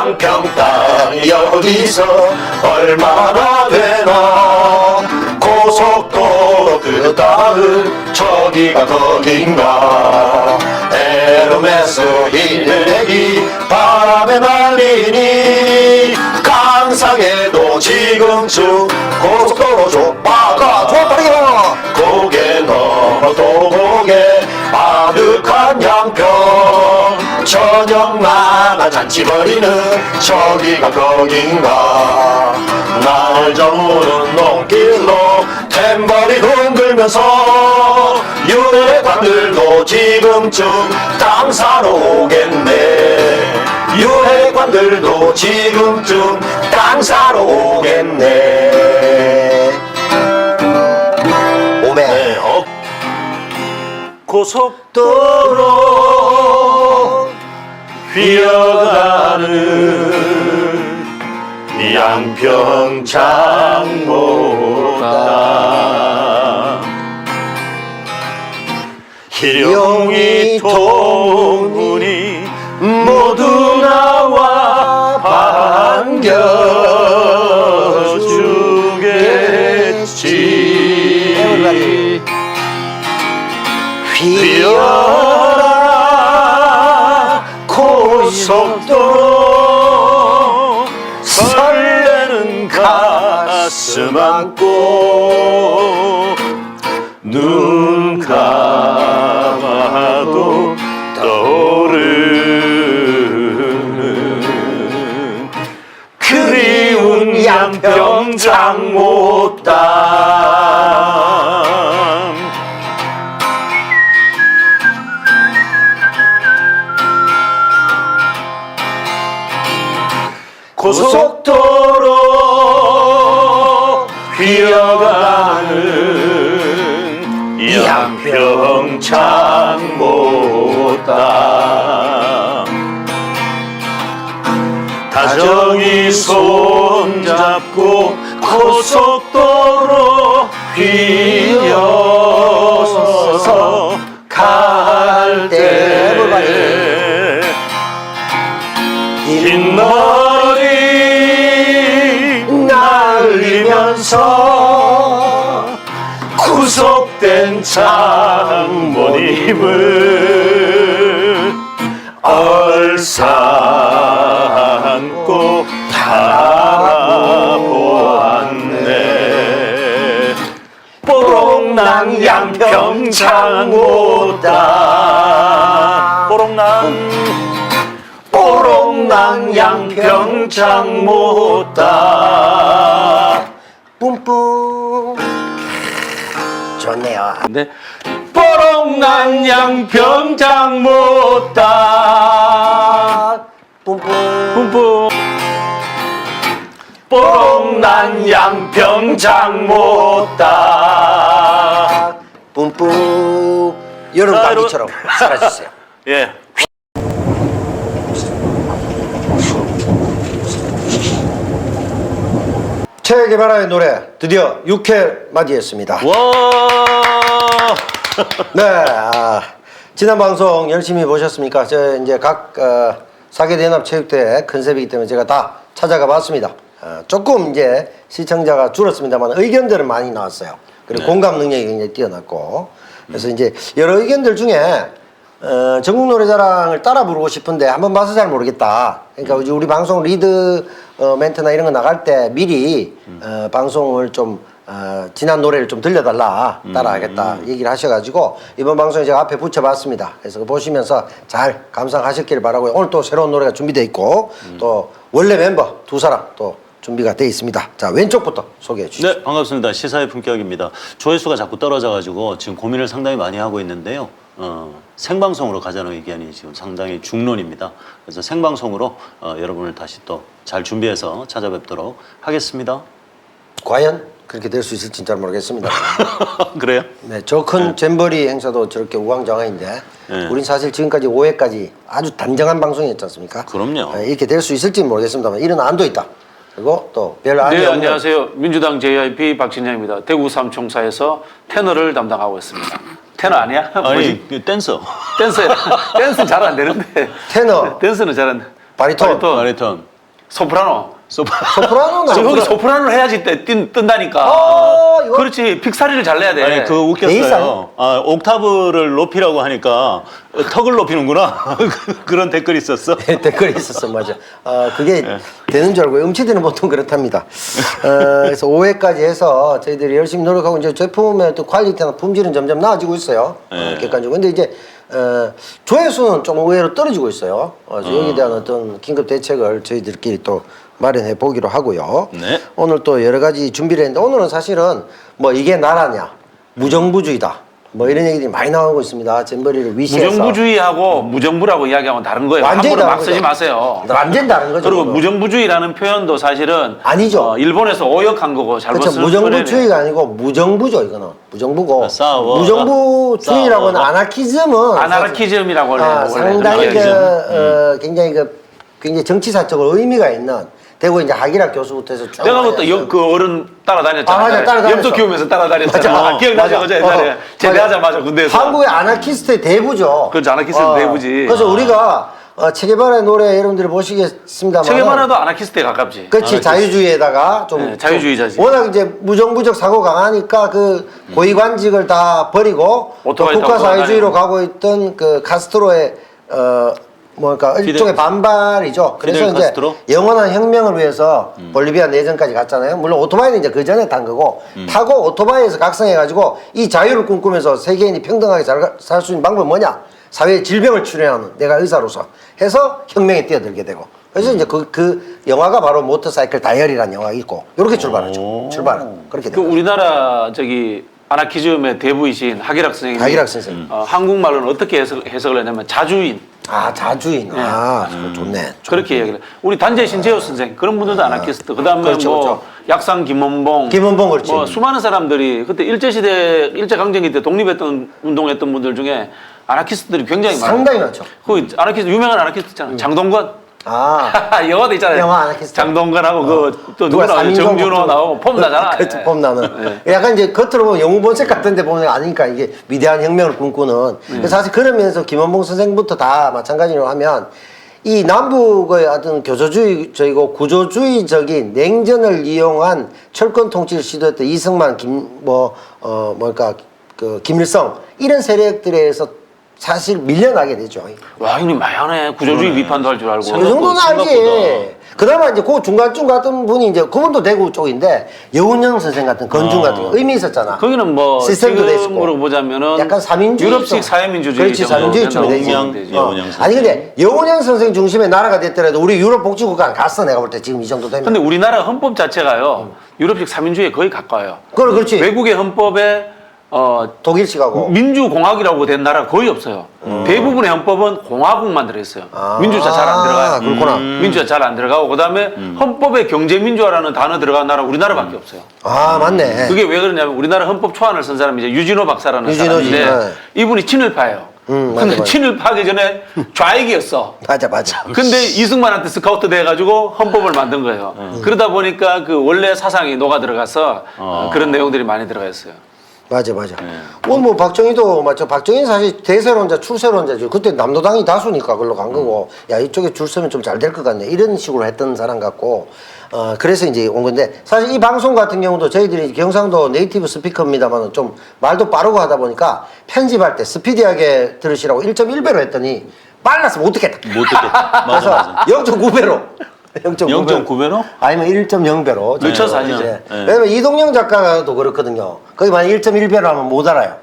양평 땅이 여기서 얼마나 되나 고속도로 그 다음 저기가 거긴가 에르메스 일렉이 바람에 날리니 강상에도 지금쯤 고속도로 좁아가 좁아버려 고개 넘어 또 고개 아득한 양평 저녁 나가 잔치 벌이는 저기가 거긴가 날 저무는 농길로 탬버리 흔들면서 유해관들도 지금쯤 땅 사러 오겠네 유해관들도 지금쯤 땅 사러 오겠네 오메 네, 고속도로 휘어가는 양평 장보다 일용이 통문이 모두 나와 반겨주겠지 휘어라 고속도로 설레는 가슴 안고 눈 감아도 떠오르는 그리운 양평 장모땅 고속도로 휘어가는 양평 장모땅 다정히 손잡고 고속도로 휘어서 갈 때 흰 머리 날리면서 구속된 장모님을 얼싸안고 바라보았네 뽀록난 양평 장모땅 뽀록난 양평 장모땅 뿜뿜 좋네요. 네. 뽀록난 양평 장모땅 뿜뿜. 뽀록난 양평 장모땅 뿜뿜 여름 감기처럼 살아주세요. 예. 최개발아의 노래 드디어 6회 맞이했습니다. 와. 네, 지난 방송 열심히 보셨습니까? 저 이제 각 사계대연합 체육대회 컨셉이기 때문에 제가 다 찾아가 봤습니다. 조금 이제 시청자가 줄었습니다만 의견들은 많이 나왔어요. 그리고 공감 능력이 굉장히 뛰어났고 그래서 이제 여러 의견들 중에 전국 노래자랑을 따라 부르고 싶은데 한번 봐서 잘 모르겠다. 그러니까 우리 방송 리드 멘트나 이런 거 나갈 때 미리 방송을 좀 지난 노래를 좀 들려달라 따라하겠다 얘기를 하셔가지고 이번 방송에 제가 앞에 붙여봤습니다. 그래서 보시면서 잘 감상하셨기를 바라고요. 오늘 또 새로운 노래가 준비되어 있고 또 원래 멤버 두 사람 또 준비가 되어 있습니다. 자, 왼쪽부터 소개해 주시죠. 네, 반갑습니다. 시사의 품격입니다. 조회수가 자꾸 떨어져가지고 지금 고민을 상당히 많이 하고 있는데요. 생방송으로 가자는 의견이 지금 상당히 중론입니다. 그래서 생방송으로 여러분을 다시 또 잘 준비해서 찾아뵙도록 하겠습니다. 과연 그렇게 될 수 있을지 잘 모르겠습니다. 그래요? 네, 저 큰 잼버리 행사도 저렇게 우왕좌왕인데 우린 사실 지금까지 5회까지 아주 단정한 방송이었지 않습니까? 그럼요. 이렇게 될 수 있을지는 모르겠습니다만 이런 안도 있다. 그리고 또 별 안이 네, 없는 안녕하세요. 민주당 JIP 박진영입니다. 대구 삼총사에서 테너를 담당하고 있습니다. 테너 아니야? 아니, 댄서. 댄스 잘 안 되는데. 테너, 댄스는 잘 안 돼. 바리톤. 바리톤. 소프라노. 소프라노는 지금 거기 아니구나. 소프라노를 해야지 뜬다니까. 이거 그렇지. 픽사리를 잘 내야 돼. 아니 그거 베이스 아니야? 웃겼어요. 아, 옥타브를 높이라고 하니까 턱을 높이는구나. 그런 댓글이 있었어. 댓글이 있었어, 맞아. 그게 되는 줄 알고 음치들은 보통 그렇답니다. 그래서 5회까지 해서 저희들이 열심히 노력하고 이제 제품의 또 퀄리티나 품질은 점점 나아지고 있어요. 객관적으로. 근데 이제 조회수는 좀 의외로 떨어지고 있어요. 여기에 대한 어떤 긴급 대책을 저희들끼리 또 마련해 보기로 하고요. 네. 오늘 또 여러 가지 준비를 했는데 오늘은 사실은 뭐 이게 나라냐, 무정부주의다. 뭐 이런 얘기들이 많이 나오고 있습니다. 잼버리를 위시해서. 무정부주의하고 무정부라고 이야기하면 다른 거예요. 완전히 함부로 막 다른 쓰지 거죠. 마세요. 완전 다른 거죠. 그리고 그거는. 무정부주의라는 표현도 사실은 아니죠. 일본에서 오역한 거고 잘못 그렇죠. 쓴 무정부주의가 아니고 무정부죠. 이거는 무정부고. 싸워. 무정부주의라고는 싸워. 아나키즘은 아나르키즘이라고 상당히 아나키즘. 굉장히 정치사적으로 의미가 있는. 대구 이제 하기락 교수부터 해서 쭉. 내가 그때 그 어른 따라다녔잖아. 맞아, 따라다녔어. 염소 키우면서 따라다녔잖아. 맞아. 기억나죠? 맞아. 그죠? 옛날에 제대하자마자 군대에서. 한국의 아나키스트의 대부죠. 그렇죠. 아나키스트 대부지. 그래서 우리가 체게바라의 노래 여러분들이 보시겠습니다만. 체게바라도 아나키스트에 가깝지. 그렇지. 자유주의에다가 좀. 네, 자유주의자지. 워낙 이제 무정부적 사고 강하니까 그 고위관직을 다 버리고 또 오토바이 타고 국가사회주의로 돌아다니고. 가고 있던 그 카스트로의 일종의 반발이죠. 그래서 피델 이제 카스트로? 영원한 혁명을 위해서 볼리비아 내전까지 갔잖아요. 물론 오토바이는 이제 그 전에 탄 거고 타고 오토바이에서 각성해가지고 이 자유를 꿈꾸면서 세계인이 평등하게 살 수 있는 방법은 뭐냐? 사회에 질병을 출현하는 내가 의사로서 해서 혁명에 뛰어들게 되고 그래서 이제 그 영화가 바로 모터사이클 다이어리라는 영화가 있고 이렇게 출발하죠. 그렇게 그 됩니다. 우리나라 아나키즘의 대부이신 하기락 선생님이 하기락 선생님. 한국말로는 어떻게 해석을 했냐면 자주인. 자주인. 그거 좋네. 그렇게 이야기를. 우리 단재 신재호 선생 그런 분들도 아나키스트. 그다음에 그렇죠, 뭐 그렇죠. 약상 김원봉. 김원봉 그렇지. 뭐 수많은 사람들이 그때 일제강점기 때 독립했던 운동했던 분들 중에 아나키스트들이 굉장히 많아요. 상당히 많죠. 그 아나키스트 유명한 아나키스트 있잖아. 장동건. 영화도 있잖아요. 영화 아나키스트. 장동건하고 그 또 누구나 삼인조 정준호 뭐 나오고 폼 나잖아. 그렇죠. 예. 폼 나는. 약간 이제 겉으로 보면 영웅본색 같은데 보면 아니니까 이게 위대한 혁명을 꿈꾸는. 그래서 사실 그런 면에서 김원봉 선생부터 다 마찬가지로 하면 이 남북의 어떤 교조주의적이고 구조주의적인 냉전을 이용한 철권 통치를 시도했던 이승만, 김일성 이런 세력들에서 사실 밀려나게 되죠. 와, 형님 많이 하네. 구조주의 비판도 할 줄 알고. 그 정도는 알지. 그나마 이제 그 중간쯤 같은 분이 이제 그분도 대구 쪽인데 여운영 선생 같은 건중 같은 거 의미 있었잖아. 거기는 뭐 시스템도 돼 있었고. 지금으로 보자면은 약간 사민주의 유럽식 사회민주주의 그렇지 사민주의쯤이 되지. 여운영 선생. 아니 근데 여운영 선생 중심의 나라가 됐더라도 우리 유럽 복지국가는 갔어 내가 볼 때 지금 이 정도 되면. 근데 우리나라 헌법 자체가요. 유럽식 사민주의에 거의 가까워요. 그렇지. 외국의 헌법에 독일식하고. 민주공화국이라고 된 나라가 거의 없어요. 대부분의 헌법은 공화국만 들어있어요. 민주주의 잘 안 들어가요. 그렇구나. 민주주의 잘 안 들어가고 그다음에 헌법에 경제민주화라는 단어 들어간 나라 우리나라밖에 없어요. 맞네. 그게 왜 그러냐면 우리나라 헌법 초안을 쓴 사람이 이제 유진호 박사라는 유진호지, 사람인데 네. 이분이 친일파예요. 맞아, 근데 맞아. 친일파하기 전에 좌익이었어. 맞아. 근데 이승만한테 스카우트 돼가지고 헌법을 만든 거예요. 그러다 보니까 그 원래 사상이 녹아 들어가서 그런 내용들이 많이 들어가 있어요. 맞아. 뭐 박정희도 맞죠. 박정희 사실 대세론자, 출세론자죠. 그때 남노당이 다수니까 그걸로 간 거고, 야 이쪽에 줄 서면 좀 잘 될 것 같네. 이런 식으로 했던 사람 같고, 그래서 이제 온 건데 사실 이 방송 같은 경우도 저희들이 경상도 네이티브 스피커입니다만 좀 말도 빠르고 하다 보니까 편집할 때 스피디하게 들으시라고 1.1배로 했더니 빨라서 못 듣겠다. 못 듣겠다. 맞아. 0.9배로. 0.9배로? 아니면 1.0배로. 늦춰서 하시죠. 왜냐면 이동영 작가도 그렇거든요. 거기 만약 1.1배로 하면 못 알아요.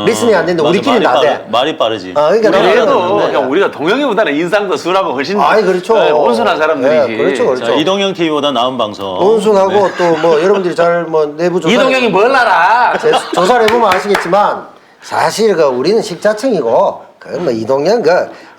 리스닝이 안 되는데 맞아, 우리끼리 나대. 말이 빠르지. 그러니까 그래도 나는 그냥 우리가 동영이보다는 인상도 순하고 훨씬 그렇죠. 온순한 사람들이지. 네, 그렇죠. 자, 이동영 TV보다 나은 방송. 온순하고 또 뭐 여러분들이 잘 뭐 내부 조사 이동영이 뭘 알아? 조사를 해보면 아시겠지만 사실 그 우리는 식자층이고 그 뭐 이동영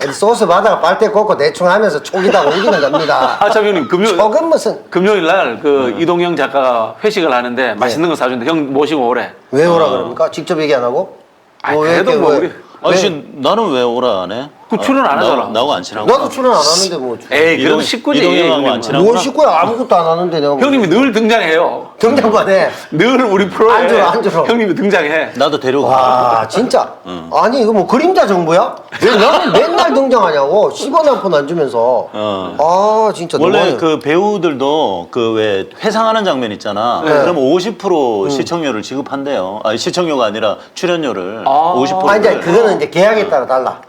어디 소스 받아가 빨대 꽂고 대충 하면서 촉이다 옮기는 겁니다. 참 형님 촉은 무슨 금요일 날 그 이동영 작가가 회식을 하는데 맛있는 거 사준대. 형 모시고 오래. 왜 오라 그럽니까? 직접 얘기 안 하고? 그래도 뭐 우리 아저씨 나는 왜 오라 안 해? 그 출연 안 하잖아. 나하고 안 친하고. 나도 출연 안 하는데 뭐. 에이, 그래도 식구지. 이동형하고 안 친하고. 뭘 식구야 아무것도 안 하는데 내가. 형님이 늘 등장해요. 등장만 해. 늘 우리 프로에 앉으러. 형님이 등장해. 나도 데려가. 와 진짜. 아니 이거 뭐 그림자 정부야? 왜 나는 맨날 등장하냐고. 10원 한 푼 안 주면서. 아 진짜. 원래 너무하네. 그 배우들도 그 왜 회상하는 장면 있잖아. 네. 그러면 50% 시청료를 지급한대요. 아니 시청료가 아니라 출연료를 아. 50%. 아 이제 그거는 이제 계약에 따라 달라.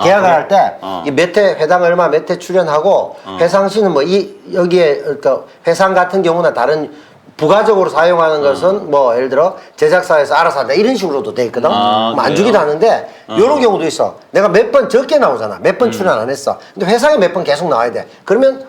계약을 할 때 몇 회 회당 얼마 몇 회 출연하고 회상시는 뭐 이 여기에 그러니까 회상 같은 경우나 다른 부가적으로 사용하는 것은 뭐 예를 들어 제작사에서 알아서 한다 이런 식으로도 돼 있거든. 아, 안 주기도 그래요? 하는데 이런 경우도 있어. 내가 몇 번 적게 나오잖아. 몇 번 출연 안 했어. 근데 회상에 몇 번 계속 나와야 돼. 그러면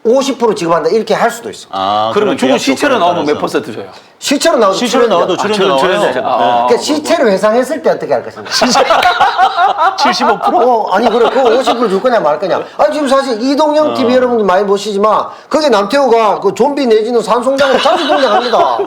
50% 지급한다 이렇게 할 수도 있어. 아, 그러면 그런 주고 시체로 계약 나오면 몇 조건에 퍼센트 줘요? 시체로 나오도 시체로 나와도 출연료 출연료. 나와요. 그러니까 시체를 회상했을 때 어떻게 할 것인가? 75%? 아니 그래 그거 50%줄 거냐 말 거냐. 아니 지금 사실 이동형 TV 여러분들 많이 보시지만 거기 남태우가 그 좀비 내지는 산송장으로 자주 등장합니다.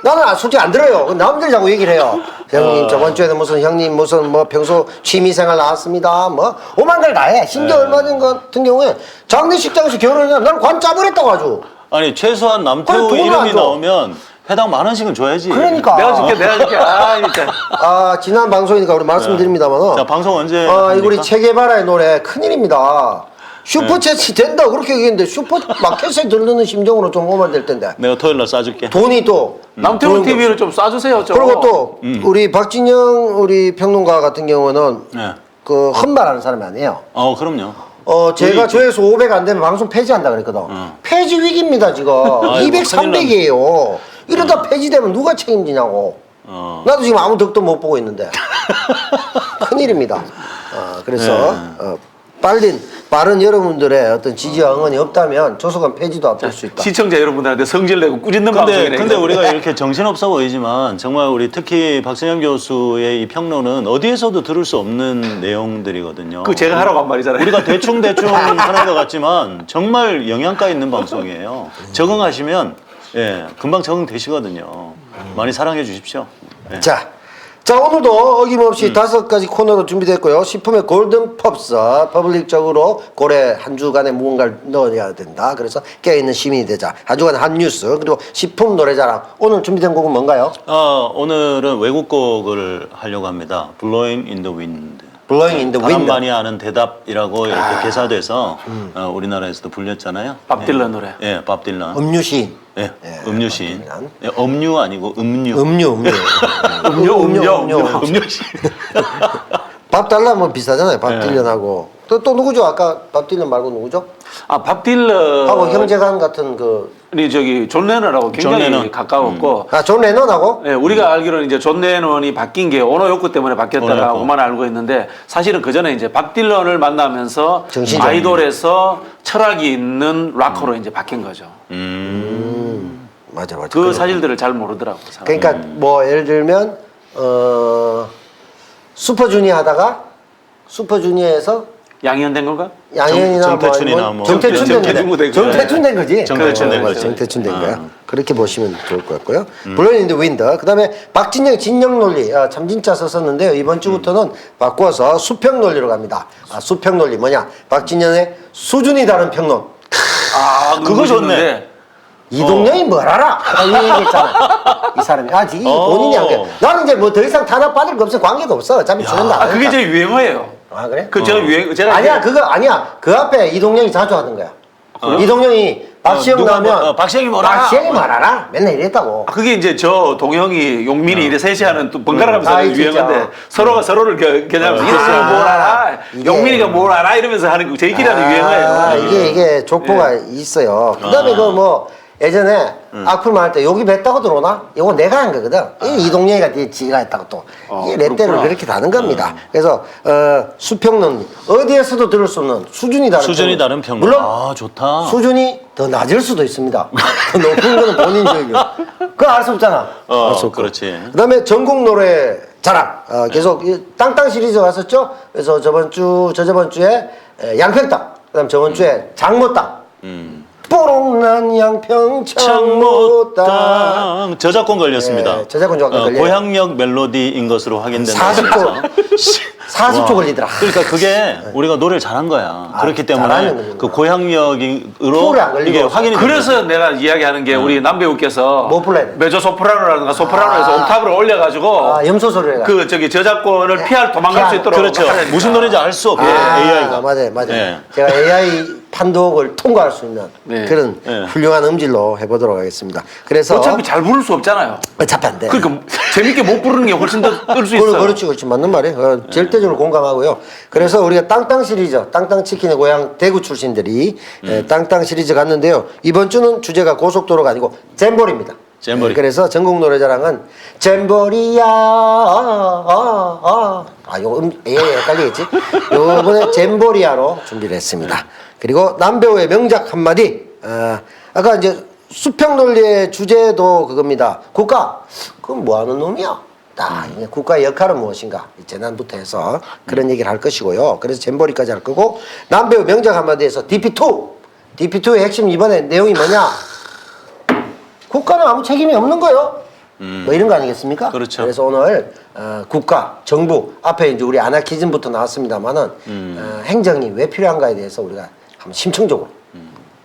나는 솔직히 안 들어요. 남들이 자꾸 얘기를 해요. 형님 저번 주에는 무슨 형님 무슨 뭐 평소 취미생활 나왔습니다. 뭐 오만 걸 다 해. 심지어 얼마 전 같은 경우에 장례식장에서 결혼했냐 나는 관 짜버렸다고 아주. 아니 최소한 그래, 남태우 돈을 안 이름이 줘. 나오면 회당 10,000원씩은 줘야지. 그러니까. 내가 줄게. 아, 진짜. 아 지난 방송이니까 우리 말씀드립니다만. 자 방송 언제? 아, 합니까? 우리 체게바라의 노래 큰일입니다. 슈퍼챗이 된다 그렇게 얘기했는데 슈퍼마켓에 들르는 심정으로 좀 오면 될 텐데 내가 토요일 날 쏴줄게. 돈이 또 남태우 들어오는 TV를 좀 쏴주세요. 좀. 그리고 또 우리 박진영 우리 평론가 같은 경우는 네. 그 헛말하는 사람이 아니에요. 그럼요. 제가 조회수 500 안 되면 방송 폐지한다 그랬거든. 폐지 위기입니다 지금. 200, 큰일 300이에요. 이러다 폐지되면 누가 책임지냐고. 나도 지금 아무 덕도 못 보고 있는데 큰일입니다. 그래서 빠른 여러분들의 어떤 지지와 응원이 없다면 조속한 폐지도 앞둘 수 있다. 시청자 여러분들한테 성질 내고 꾸짖는 방송이네. 근데 이거. 우리가 이렇게 정신없어 보이지만 정말 우리 특히 박선영 교수의 이 평론은 어디에서도 들을 수 없는 내용들이거든요. 그 제가 하라고 한 말이잖아요. 우리가 대충 하는 것 같지만 정말 영양가 있는 방송이에요. 적응하시면 예, 금방 적응되시거든요. 많이 사랑해 주십시오. 예. 자 오늘도 어김없이 5가지 코너로 준비됐고요. 식품의 골든 펍스 퍼블릭적으로 올해 한 주간에 무언가를 넣어야 된다. 그래서 깨어있는 시민이 되자. 한 주간 한 뉴스 그리고 식품 노래자랑. 오늘 준비된 곡은 뭔가요? 오늘은 외국곡을 하려고 합니다. Blowing in the Wind. Blowing in the Wind. 바람만이 아는 대답이라고 이렇게 개사돼서 우리나라에서도 불렸잖아요. 밥 딜런 노래. 예, 밥 딜런. 음유시인. 예, 음유시인. 밥 딜런. 예, 음유 아니고 음유. 음료. 음유시. 밥 달라 뭐 비슷하잖아요. 밥 딜런하고 또 누구죠? 아까 밥 딜런 말고 누구죠? 밥 딜런. 하고 형제간 같은 그 우리 저기 존 레논하고 굉장히 존 레논. 가까웠고. 존 레논하고 예, 우리가 알기로는 이제 존 레논이 바뀐 게 언어 욕구 때문에 바뀌었다라고만 알고 있는데 사실은 그 전에 이제 밥 딜런을 만나면서 정신적. 아이돌에서 철학이 있는 락커로 이제 바뀐 거죠. 맞아. 그 사실들을 잘 모르더라고. 사람들이. 그러니까 뭐 예를 들면 슈퍼주니어 하다가 슈퍼주니어에서 양현된 건가? 양현이나 정태춘이나 뭐. 정태춘 된 거야. 정태춘 된 거지. 정태춘 된 그렇죠. 거지. 정태춘 된 거야. 그렇게 보시면 좋을 것 같고요. 블로잉 인 더 윈드. 그다음에 박진영 진영 논리 참 진짜 썼었는데요. 이번 주부터는 바꿔서 수평 논리로 갑니다. 수평 논리 뭐냐? 박진영의 수준이 다른 평론. 그거 좋네. 이동영이 뭘 알아? 이 얘기했잖아. 이 사람이. 이 본인이 한 게. 나는 이제 뭐 더 이상 탄압받을 거 없어. 관계도 없어. 어차피 주는다. 아, 그게 제 유행어예요. 그래? 그 제가 제가 아니야, 이제- 그거 아니야. 그 앞에 이동영이 자주 하던 거야. 이동영이 박시영 누가 나오면 박시영이 뭐라? 박시영이 뭘 알아? 맨날 이랬다고. 그게 이제 저 동영이 용민이 이래 셋이 하는 또 번갈아가면서 아, 하는 진짜. 유행인데 서로가 서로를 겨냥하면서 이놈이 뭘 알아? 이게- 용민이가 뭘 알아? 이러면서 하는 거 저희끼리 하는 유행어예요. 이게 족보가 있어요. 그 다음에 그 뭐 예전에 악플 많을 때 여기 뱉다고 들어오나? 이거 내가 한 거거든. 이 이동영이가 지가 했다고 또. 이게 렛대를 그렇구나. 그렇게 다는 겁니다. 그래서 수평론 어디에서도 들을 수 없는 수준이 다른 수준이 평론. 다른 평론. 물론 좋다. 수준이 더 낮을 수도 있습니다. 더 높은 거는 본인 저기요. 그거 알 수 없잖아. 알 수 없고. 그렇지. 그다음에 전국 노래 자랑 계속 이 땅땅 시리즈 갔었죠. 그래서 저저번 주에 양평땅. 그다음 저번 주에 장모땅. 뽀롱난 양평 장모땅. 창모땅 저작권 걸렸습니다. 네, 저작권 걸려요. 고향역 멜로디인 것으로 확인된다. 40곡 40초 와. 걸리더라. 그러니까 그게 우리가 노래를 잘한 거야. 그렇기 잘하는 때문에 거구나. 그 고향역으로 프로에 안 걸리고. 이게 확인이 그래서 내가 이야기하는 게 우리 남배우께서 뭐 불러야 돼? 메조 소프라노라든가 소프라노에서 옥타브를 올려가지고 염소 소리가. 그 저기 저작권을 도망갈 수 있도록 그렇죠. 해야 되니까. 무슨 노래인지 알 수 없게 AI가. 맞아요. 네. 제가 AI 판독을 통과할 수 있는 네. 그런 네. 훌륭한 음질로 해보도록 하겠습니다. 그래서 어차피 잘 부를 수 없잖아요. 어차피 안 돼. 그러니까 재밌게 못 부르는 게 훨씬 더 끌 수 있어요. 그렇지. 맞는 말이에요. 절대적으로 공감하고요. 그래서 우리가 땅땅 시리즈, 땅땅 치킨의 고향 대구 출신들이 땅땅 시리즈 갔는데요. 이번 주는 주제가 고속도로가 아니고 잼볼입니다. 잼볼이. 그래서 전국 노래자랑은 잼볼이야. 이거 헷갈리겠지? 요번에 잼볼이야로 준비를 했습니다. 그리고 남배우의 명작 한마디. 아까 이제 수평 논리의 주제도 그겁니다. 국가, 그건 뭐 하는 놈이야? 이게 국가의 역할은 무엇인가? 이 재난부터 해서 그런 얘기를 할 것이고요. 그래서 잼버리까지 할 거고, 남배우 명작 한마디에서 DP2. DP2의 핵심 이번에 내용이 뭐냐? 국가는 아무 책임이 없는 거요. 뭐 이런 거 아니겠습니까? 그렇죠. 그래서 오늘 국가, 정부 앞에 이제 우리 아나키즘부터 나왔습니다만은 행정이 왜 필요한가에 대해서 우리가 한번 심층적으로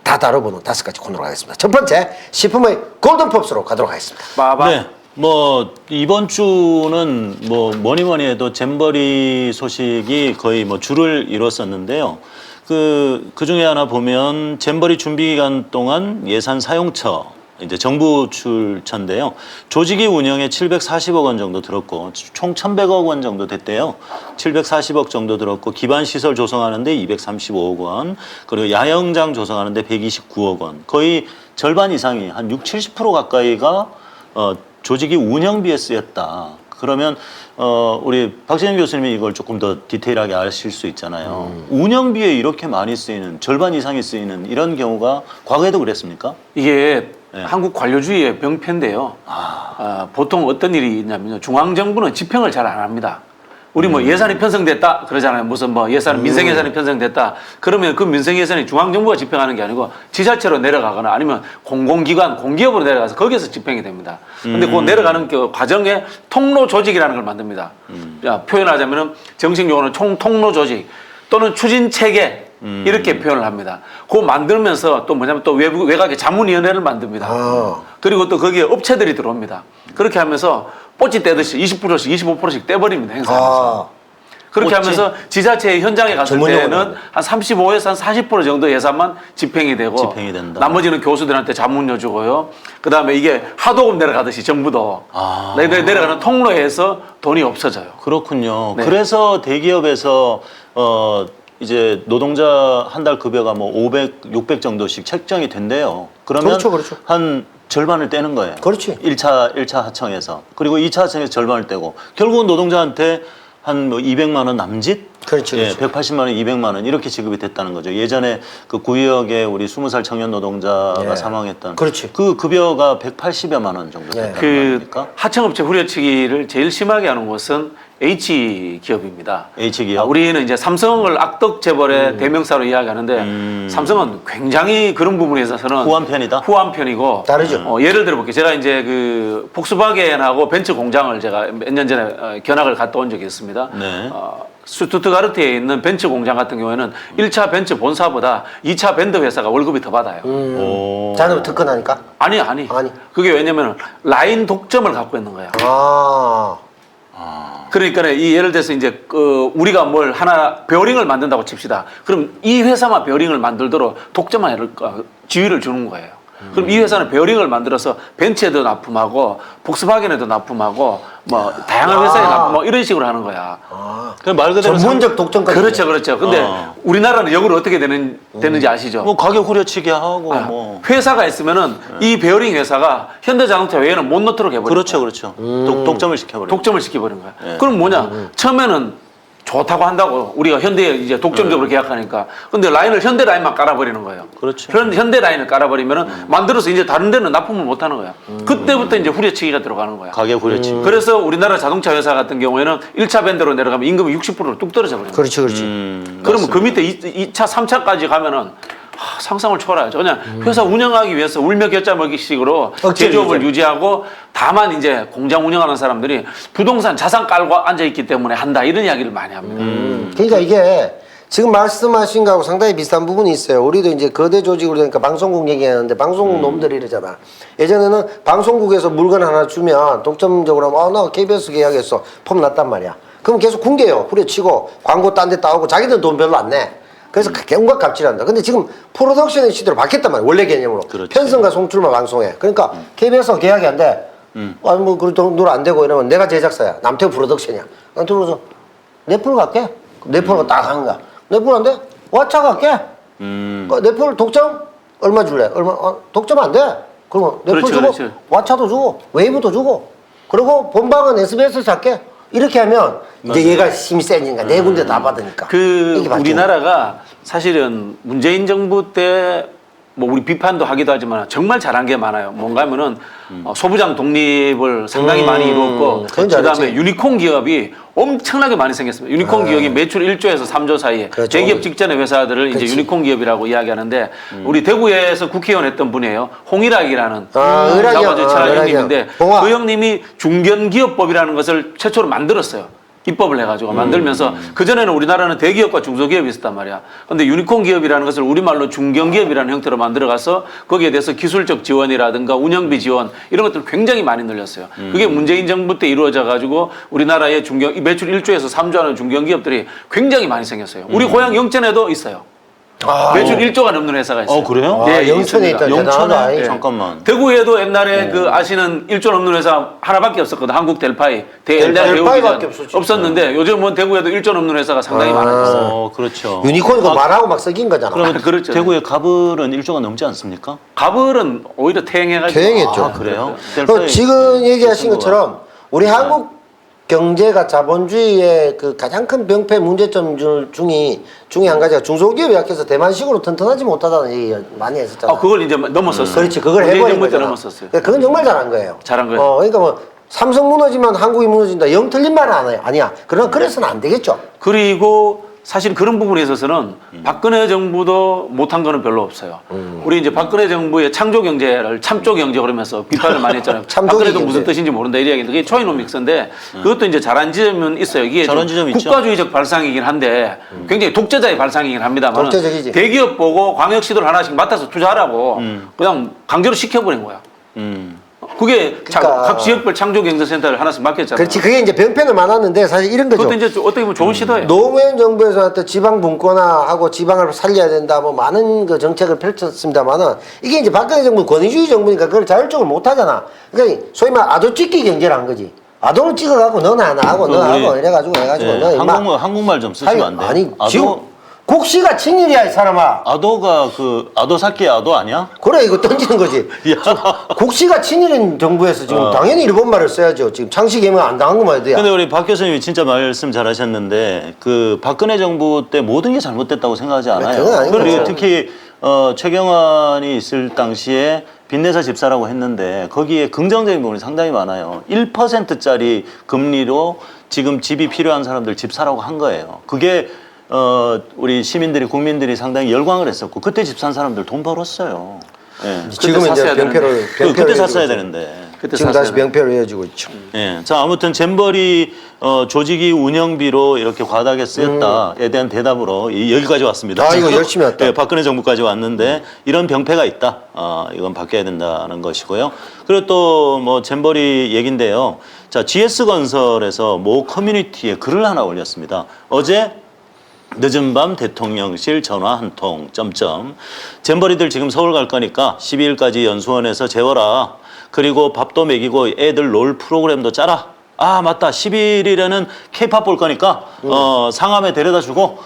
다 다뤄보는 5가지 코너로 가겠습니다. 첫 번째, 식품의 골든법스로 가도록 하겠습니다. 빠밤. 네. 뭐 이번 주는 뭐 뭐니 해도 잼버리 소식이 거의 뭐 줄을 이뤘었는데요. 그 중에 하나 보면 잼버리 준비 기간 동안 예산 사용처 이제 정부 출처인데요. 조직이 운영에 740억 원 정도 들었고 총 1,100억 원 정도 됐대요. 740억 정도 들었고 기반 시설 조성하는데 235억 원, 그리고 야영장 조성하는데 129억 원. 거의 절반 이상이 한 60-70% 가까이가 조직이 운영비에 쓰였다. 그러면 우리 박재현 교수님이 이걸 조금 더 디테일하게 아실 수 있잖아요. 운영비에 이렇게 많이 쓰이는, 절반 이상이 쓰이는 이런 경우가 과거에도 그랬습니까? 이게 네. 한국 관료주의의 병폐인데요. 보통 어떤 일이 있냐면요. 중앙정부는 집행을 잘 안 합니다. 우리 뭐 예산이 편성됐다 그러잖아요. 무슨 뭐 민생 예산이 편성됐다. 그러면 그 민생 예산이 중앙정부가 집행하는 게 아니고 지자체로 내려가거나 아니면 공공기관, 공기업으로 내려가서 거기에서 집행이 됩니다. 근데 그 내려가는 그 과정에 통로 조직이라는 걸 만듭니다. 표현하자면은 정식 용어는 통로 조직 또는 추진 체계 이렇게 표현을 합니다. 그거 만들면서 또 뭐냐면 또 외곽에 자문위원회를 만듭니다. 그리고 또 거기에 업체들이 들어옵니다. 그렇게 하면서 뽀찌 떼듯이 20%씩 25%씩 떼버립니다. 행사하면서. 그렇게 뽀찌? 하면서 지자체 현장에 갔을 전문용어로. 때는 한 35에서 한 40% 정도 예산만 집행이 되고 집행이 된다. 나머지는 교수들한테 자문료 주고요. 그다음에 이게 하도급 내려가듯이 정부도 내려가는 통로에서 돈이 없어져요. 그렇군요. 네. 그래서 대기업에서 이제 노동자 한 달 급여가 뭐 500, 600 정도씩 책정이 된대요. 그러면 그렇죠. 한 절반을 떼는 거예요. 그렇지. 1차 하청에서. 그리고 2차 하청에서 절반을 떼고 결국은 노동자한테 한 뭐 200만 원 남짓? 그렇죠. 예, 180만 원, 200만 원 이렇게 지급이 됐다는 거죠. 예전에 그 구의역에 우리 20살 청년 노동자가 예. 사망했던 그렇지. 그 급여가 180여만 원 정도 네. 됐다는 그 겁니까? 하청업체 후려치기를 제일 심하게 하는 곳은 H 기업입니다. H기업? 우리는 이제 삼성을 악덕 재벌의 대명사로 이야기하는데 삼성은 굉장히 그런 부분에 있어서는 후한 편이다? 후한 편이고 다르죠. 예를 들어볼게요. 제가 이제 그 폭스바겐하고 벤츠 공장을 제가 몇 년 전에 견학을 갔다 온 적이 있습니다. 네. 스투트가르트에 있는 벤츠 공장 같은 경우에는 1차 벤츠 본사보다 2차 밴드 회사가 월급이 더 받아요. 오. 자녀 특허나니까? 아니. 아니. 그게 왜냐면 라인 독점을 갖고 있는 거예요. 그러니까 이 예를 들어서 이제 우리가 뭘 하나 베어링을 만든다고 칩시다. 그럼 이 회사만 베어링을 만들도록 독점할 지위를 주는 거예요. 그럼 이 회사는 베어링을 만들어서 벤츠에도 납품하고 복스바겐에도 납품하고 뭐 다양한 회사에 납품하고 이런 식으로 하는 거야. 그냥 말 그대로 전문적 독점까지. 그렇죠. 근데 우리나라는 역으로 어떻게 되는지 아시죠? 뭐 가격 후려치기 하고 뭐 회사가 있으면은 이 베어링 회사가 현대자동차 외에는 못 넣도록 해버린 거야. 그렇죠. 독점을 시켜버려. 독점을 시켜버린 거야. 그럼 뭐냐? 처음에는 좋다고 한다고 우리가 현대에 이제 독점적으로 계약하니까. 근데 라인을 현대 라인만 깔아버리는 거예요. 그렇죠. 현대 라인을 깔아버리면은 만들어서 이제 다른 데는 납품을 못 하는 거야. 그때부터 이제 후려치기가 들어가는 거야. 가격 후려치기. 그래서 우리나라 자동차 회사 같은 경우에는 1차 밴드로 내려가면 임금이 60%로 뚝 떨어져 버려요. 그렇지. 그러면 그 밑에 2차, 3차까지 가면은 상상을 초월하죠. 그냥 회사 운영하기 위해서 울며 겨자 먹이식으로 억지로 제조업을 유지. 유지하고 다만 이제 공장 운영하는 사람들이 부동산 자산 깔고 앉아 있기 때문에 한다 이런 이야기를 많이 합니다. 그러니까 이게 지금 말씀하신 거하고 상당히 비슷한 부분이 있어요. 우리도 이제 거대 조직으로 되니까 방송국 얘기하는데 방송국 놈들이 이러잖아. 예전에는 방송국에서 물건 하나 주면 독점적으로 하면 나 KBS 계약했어. 폼 났단 말이야. 그럼 계속 굶겨요. 후려치고 광고 딴 데 따오고 자기들은 돈 별로 안 내. 그래서 온갖 갑질한다. 근데 지금 프로덕션의 시대로 바뀌었단 말이야. 원래 개념으로. 그렇죠. 편성과 송출만 방송해. 그러니까 KBS가 계약이 안 돼. 아니 뭐 그래도 눈 안 되고 이러면 내가 제작사야. 남태우 프로덕션이야. 난 들어서 넷플 갈게. 넷플로 딱 하는 거야. 넷플 안 돼? 왓챠 갈게. 넷플 독점 얼마 줄래? 얼마? 독점 안 돼. 그러면 넷플 그렇죠, 주고 그렇죠. 왓챠도 주고 웨이브도 주고 그리고 본방은 SBS 살게. 이렇게 하면 이제 얘가 힘이 세니까 네 군데 다 받으니까. 그 이렇게 바뀌는 우리나라가 사실은 문재인 정부 때 뭐 우리 비판도 하기도 하지만 정말 잘한 게 많아요. 뭔가 하면은 소부장 독립을 상당히 많이 이루었고 그건 그다음에 잘했지. 유니콘 기업이 엄청나게 많이 생겼습니다. 유니콘 기업이 매출 1조에서 3조 사이에 그렇죠. 대기업 직전의 회사들을 이제 그렇지. 유니콘 기업이라고 이야기하는데 우리 대구에서 국회의원 했던 분이에요. 홍일학이라는 의학이요. 자바조 천하 의학이요. 형님인데 봉화. 그 형님이 중견기업법이라는 것을 최초로 만들었어요. 입법을 해가지고 만들면서 그전에는 우리나라는 대기업과 중소기업이 있었단 말이야. 근데 유니콘 기업이라는 것을 우리말로 중견기업이라는 형태로 만들어가서 거기에 대해서 기술적 지원이라든가 운영비 지원 이런 것들을 굉장히 많이 늘렸어요. 그게 문재인 정부 때 이루어져가지고 우리나라의 매출 1조에서 3조 하는 중견기업들이 굉장히 많이 생겼어요. 우리 고향 영천에도 있어요. 매출 1조가 넘는 회사가 있어요. 그래요? 아, 네, 영천에 있습니다. 있다. 대단하다. 영천에 예. 잠깐만. 대구에도 옛날에 그 아시는 1조 넘는 회사 하나밖에 없었거든. 한국 델파이. 델파이밖에 없었지. 없었는데 요즘은 대구에도 1조 넘는 회사가 상당히 많아졌어요. 그렇죠. 유니콘 그 말하고 막 썩인 거잖아. 그러면 그렇죠. 대구의 가불은 1조가 넘지 않습니까? 가불은 오히려 퇴행해가지고. 퇴행했죠. 아, 그래요? 지금 얘기하신 것처럼 우리 한국 경제가 자본주의의 그 가장 큰 병폐 문제점 중에 한 가지가 중소기업이 약해서 대만식으로 튼튼하지 못하다는 얘기 많이 했었잖아. 그걸 이제 넘었었어요. 그렇지, 그걸 문재인 해버린 정부 때 거잖아. 넘었었어요. 그러니까 그건 정말 잘한 거예요. 잘한 거예요. 그러니까 뭐 삼성 무너지면 한국이 무너진다. 영 틀린 말은 아니야. 그러나 그래서는 안 되겠죠. 그리고 사실 그런 부분에 있어서는 박근혜 정부도 못한 거는 별로 없어요. 우리 이제 박근혜 정부의 창조 경제를 참조 경제 그러면서 비판을 많이 했잖아요. 참조 박근혜도 경제. 무슨 뜻인지 모른다 이 이야기인데 그게 초이노믹스인데 그것도 이제 잘한 지점은 있어요. 이게 잘한 좀 지점이 있죠. 국가주의적 발상이긴 한데 굉장히 독재자의 발상이긴 합니다만 독재적이지. 대기업 보고 광역시도를 하나씩 맡아서 투자하라고 그냥 강제로 시켜버린 거야. 그게 그러니까. 각 지역별 창조경제센터를 하나씩 맡겼잖아요. 그렇지. 그게 이제 병폐는 많았는데 사실 이런 거죠. 그것도 이제 좀 어떻게 보면 좋은 시도예요. 노무현 정부에서 어떤 지방 분권화하고 지방을 살려야 된다 뭐 많은 그 정책을 펼쳤습니다만은 이게 이제 박근혜 정부 권위주의 정부니까 그걸 자율적으로 못 하잖아. 그러니까 소위 말 아도 찍기 경제를 한 거지. 아도를 찍어갖고 너는 하나 하고 너 하고 이래가지고 해가지고 네, 너 임마 한국말 좀 쓰시면 안 돼요? 아니 아도- 지금 국시가 친일이야 이 사람아. 아도가 그 아도사키 아도 아니야? 그래 이거 던지는 거지. 국시가 친일인 정부에서 지금 당연히 일본말을 써야죠. 지금 창씨 개명 안 당한 것만 해도야. 근데 우리 박 교수님이 진짜 말씀 잘하셨는데 그 박근혜 정부 때 모든 게 잘못됐다고 생각하지 않아요. 그건 아닌 그리고 거죠. 특히 최경환이 있을 당시에 빚내서 집사라고 했는데 거기에 긍정적인 부분이 상당히 많아요. 1%짜리 금리로 지금 집이 필요한 사람들 집 사라고 한 거예요. 그게 우리 시민들이 국민들이 상당히 열광을 했었고 그때 집 산 사람들 돈 벌었어요. 예. 지금은 이제 샀어야 병폐를 그때 샀어야 이어지고 되는데. 그때 지금 다시 샀어야 병폐로 이어지고 있죠. 예. 자, 아무튼 잼버리 조직이 운영비로 이렇게 과다하게 쓰였다에 대한 대답으로 여기까지 왔습니다. 아, 이거 열심히 왔다. 예, 박근혜 정부까지 왔는데 이런 병폐가 있다. 이건 바뀌어야 된다는 것이고요. 그리고 또 뭐 잼버리 얘긴데요. 자, GS건설에서 모 커뮤니티에 글을 하나 올렸습니다. 어제 늦은 밤 대통령실 전화 한 통, 점점. 잼버리들 지금 서울 갈 거니까 12일까지 연수원에서 재워라. 그리고 밥도 먹이고 애들 놀 프로그램도 짜라. 아, 맞다. 11일에는 케이팝 볼 거니까, 상암에 데려다 주고,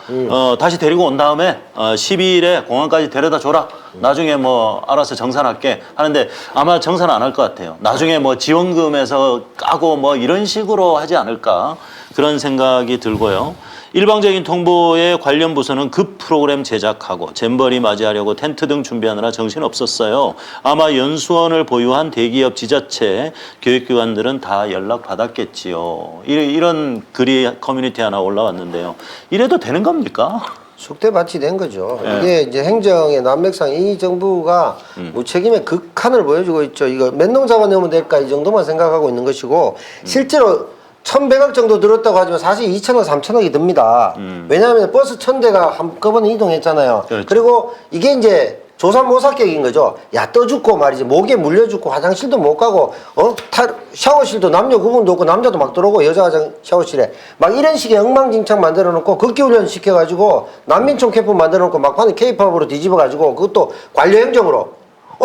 다시 데리고 온 다음에, 12일에 공항까지 데려다 줘라. 나중에 뭐, 알아서 정산할게. 하는데, 아마 정산 안 할 것 같아요. 나중에 뭐, 지원금에서 까고 뭐, 이런 식으로 하지 않을까. 그런 생각이 들고요. 일방적인 통보에 관련 부서는 급 프로그램 제작하고 잼버리 맞이하려고 텐트 등 준비하느라 정신없었어요. 아마 연수원을 보유한 대기업 지자체 교육기관들은 다 연락받았겠지요. 이런 글이 커뮤니티 하나 올라왔는데요. 이래도 되는 겁니까? 숙대밭이 된 거죠. 이게 이제 행정의 난맥상 이 정부가 무책임의 극한을 보여주고 있죠. 이거 몇 놈 잡아내면 될까 이 정도만 생각하고 있는 것이고 실제로 1,100억 정도 들었다고 하지만 사실 2,000억, 3,000억이 듭니다. 왜냐하면 버스 1,000대가 한꺼번에 이동했잖아요. 그렇죠. 그리고 이게 이제 조삼모사격인 거죠. 야, 떠 죽고 말이지. 목에 물려 죽고 화장실도 못 가고, 샤워실도 남녀 구분도 없고, 남자도 막 들어오고, 여자 샤워실에. 막 이런 식의 엉망진창 만들어 놓고, 극기훈련 시켜가지고, 난민촌 캠프 만들어 놓고, 막판에 케이팝으로 뒤집어가지고, 그것도 관료행정으로.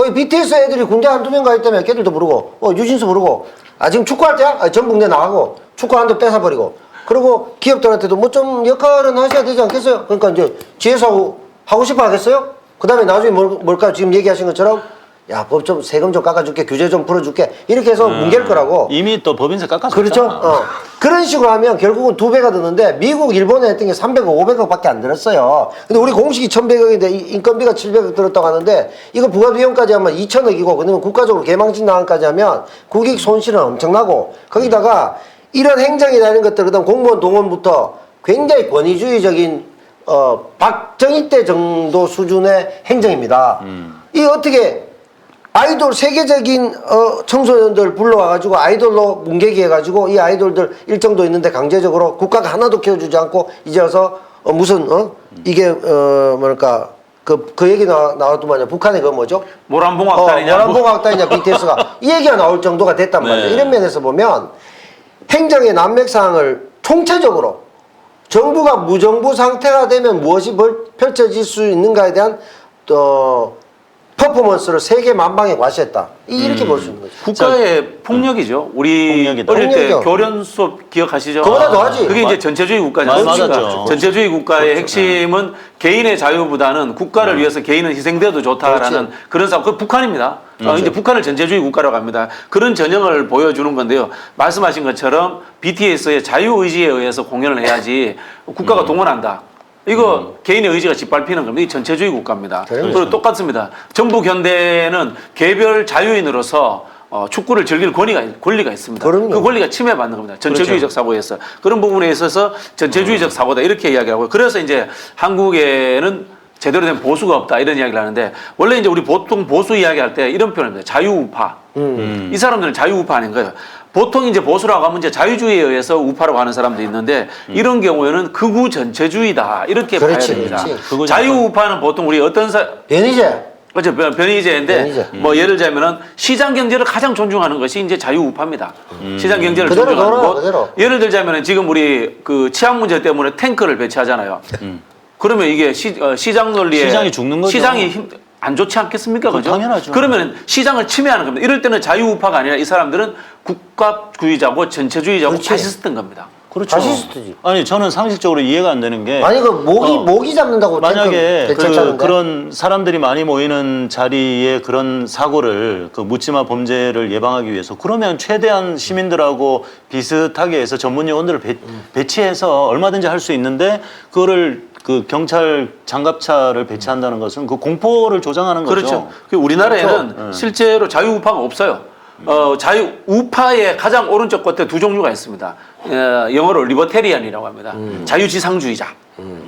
이 BTS 애들이 군대 한두 명 가 있다면 걔들도 부르고, 유진수 부르고, 지금 축구할 때야? 전북대 나가고, 축구 한도 뺏어버리고. 그리고 기업들한테도 뭐 좀 역할은 하셔야 되지 않겠어요? 그러니까 이제 지혜사고 하고 싶어 하겠어요? 그 다음에 나중에 뭘까 지금 얘기하신 것처럼 야, 법 좀 세금 좀 깎아줄게, 규제 좀 풀어줄게 이렇게 해서 뭉갤 거라고. 이미 또 법인세 깎았었잖아. 그렇죠. 그런 식으로 하면 결국은 2배가 드는데 미국, 일본에 했던 게 300억, 500억밖에 안 들었어요. 근데 우리 공식이 1,100억인데 인건비가 700억 들었다고 하는데 이거 부가비용까지 하면 2,000억이고 그다음에 국가적으로 개망신 나간까지 하면 국익 손실은 엄청나고 거기다가 이런 행정이나 이런 것들 그다음 공무원 동원부터 굉장히 권위주의적인 박정희 때 정도 수준의 행정입니다. 이 어떻게 아이돌 세계적인 청소년들 불러와가지고 아이돌로 뭉개기 해가지고 이 아이돌들 일정도 있는데 강제적으로 국가가 하나도 키워주지 않고 이제 와서 무슨 이게 뭐랄까 그 얘기 나왔더만요. 북한의 그 뭐죠? 모란봉악단이냐? 모란봉악단이냐 BTS가 이 얘기가 나올 정도가 됐단 말이에요. 이런 면에서 보면 행정의 난맥상을 총체적으로 정부가 무정부 상태가 되면 무엇이 펼쳐질 수 있는가에 대한 퍼포먼스를 세계 만방에 과시했다. 이렇게 볼 수 있는 거죠. 국가의 폭력이죠. 우리 폭력이다. 어릴 때 폭력이죠. 교련 수업 기억하시죠? 그거보다 더하지. 그게 이제 전체주의 국가잖아요. 맞았죠. 전체주의 국가의 핵심은 개인의 자유보다는 국가를 위해서 개인은 희생되어도 좋다라는 그런 사고. 그 북한입니다. 이제 북한을 전체주의 국가라고 합니다. 그런 전형을 보여주는 건데요. 말씀하신 것처럼 BTS의 자유의지에 의해서 공연을 해야지 국가가 동원한다. 이거 개인의 의지가 짓밟히는 겁니다. 이 전체주의 국가입니다. 그리고 똑같습니다. 전북 현대는 개별 자유인으로서 축구를 즐길 권리가 있습니다. 그럼요. 그 권리가 침해받는 겁니다. 전체주의적 사고에서. 그런 부분에 있어서 전체주의적 사고다 이렇게 이야기하고요. 그래서 이제 한국에는 제대로 된 보수가 없다 이런 이야기를 하는데 원래 이제 우리 보통 보수 이야기할 때 이런 표현입니다. 자유우파. 이 사람들은 자유우파 아닌 거예요. 보통 이제 보수라고 하면 이제 자유주의에 의해서 우파라고 하는 사람도 있는데 이런 경우에는 극우 전체주의다 이렇게 봐야 됩니다. 자유우파는 보통 우리 어떤 변희재. 그렇죠. 변희재인데 뭐 예를 들자면은 시장 경제를 가장 존중하는 것이 이제 자유우파입니다. 시장 경제를 그대로 존중하는 것. 그대로. 예를 들자면은 지금 우리 그 치안 문제 때문에 탱크를 배치하잖아요. 그러면 이게 시장 논리에 시장이 죽는 거죠. 시장이 안 좋지 않겠습니까? 그죠? 당연하죠. 그러면 시장을 침해하는 겁니다. 이럴 때는 자유우파가 아니라 이 사람들은 국가주의자고 전체주의자고 그렇지. 파시스트인 겁니다. 그렇죠. 파시스트지. 아니 저는 상식적으로 이해가 안 되는 게 아니 그 모기 잡는다고 만약에 탱크 그런 사람들이 많이 모이는 자리에 그런 사고를 그 묻지마 범죄를 예방하기 위해서 그러면 최대한 시민들하고 비슷하게 해서 전문 요원들을 배치해서 얼마든지 할 수 있는데 그거를 그 경찰 장갑차를 배치한다는 것은 그 공포를 조장하는 거죠. 그렇죠. 우리나라에는 실제로 자유우파가 없어요. 자유우파의 가장 오른쪽 끝에 두 종류가 있습니다. 영어로 리버테리안이라고 합니다. 자유지상주의자.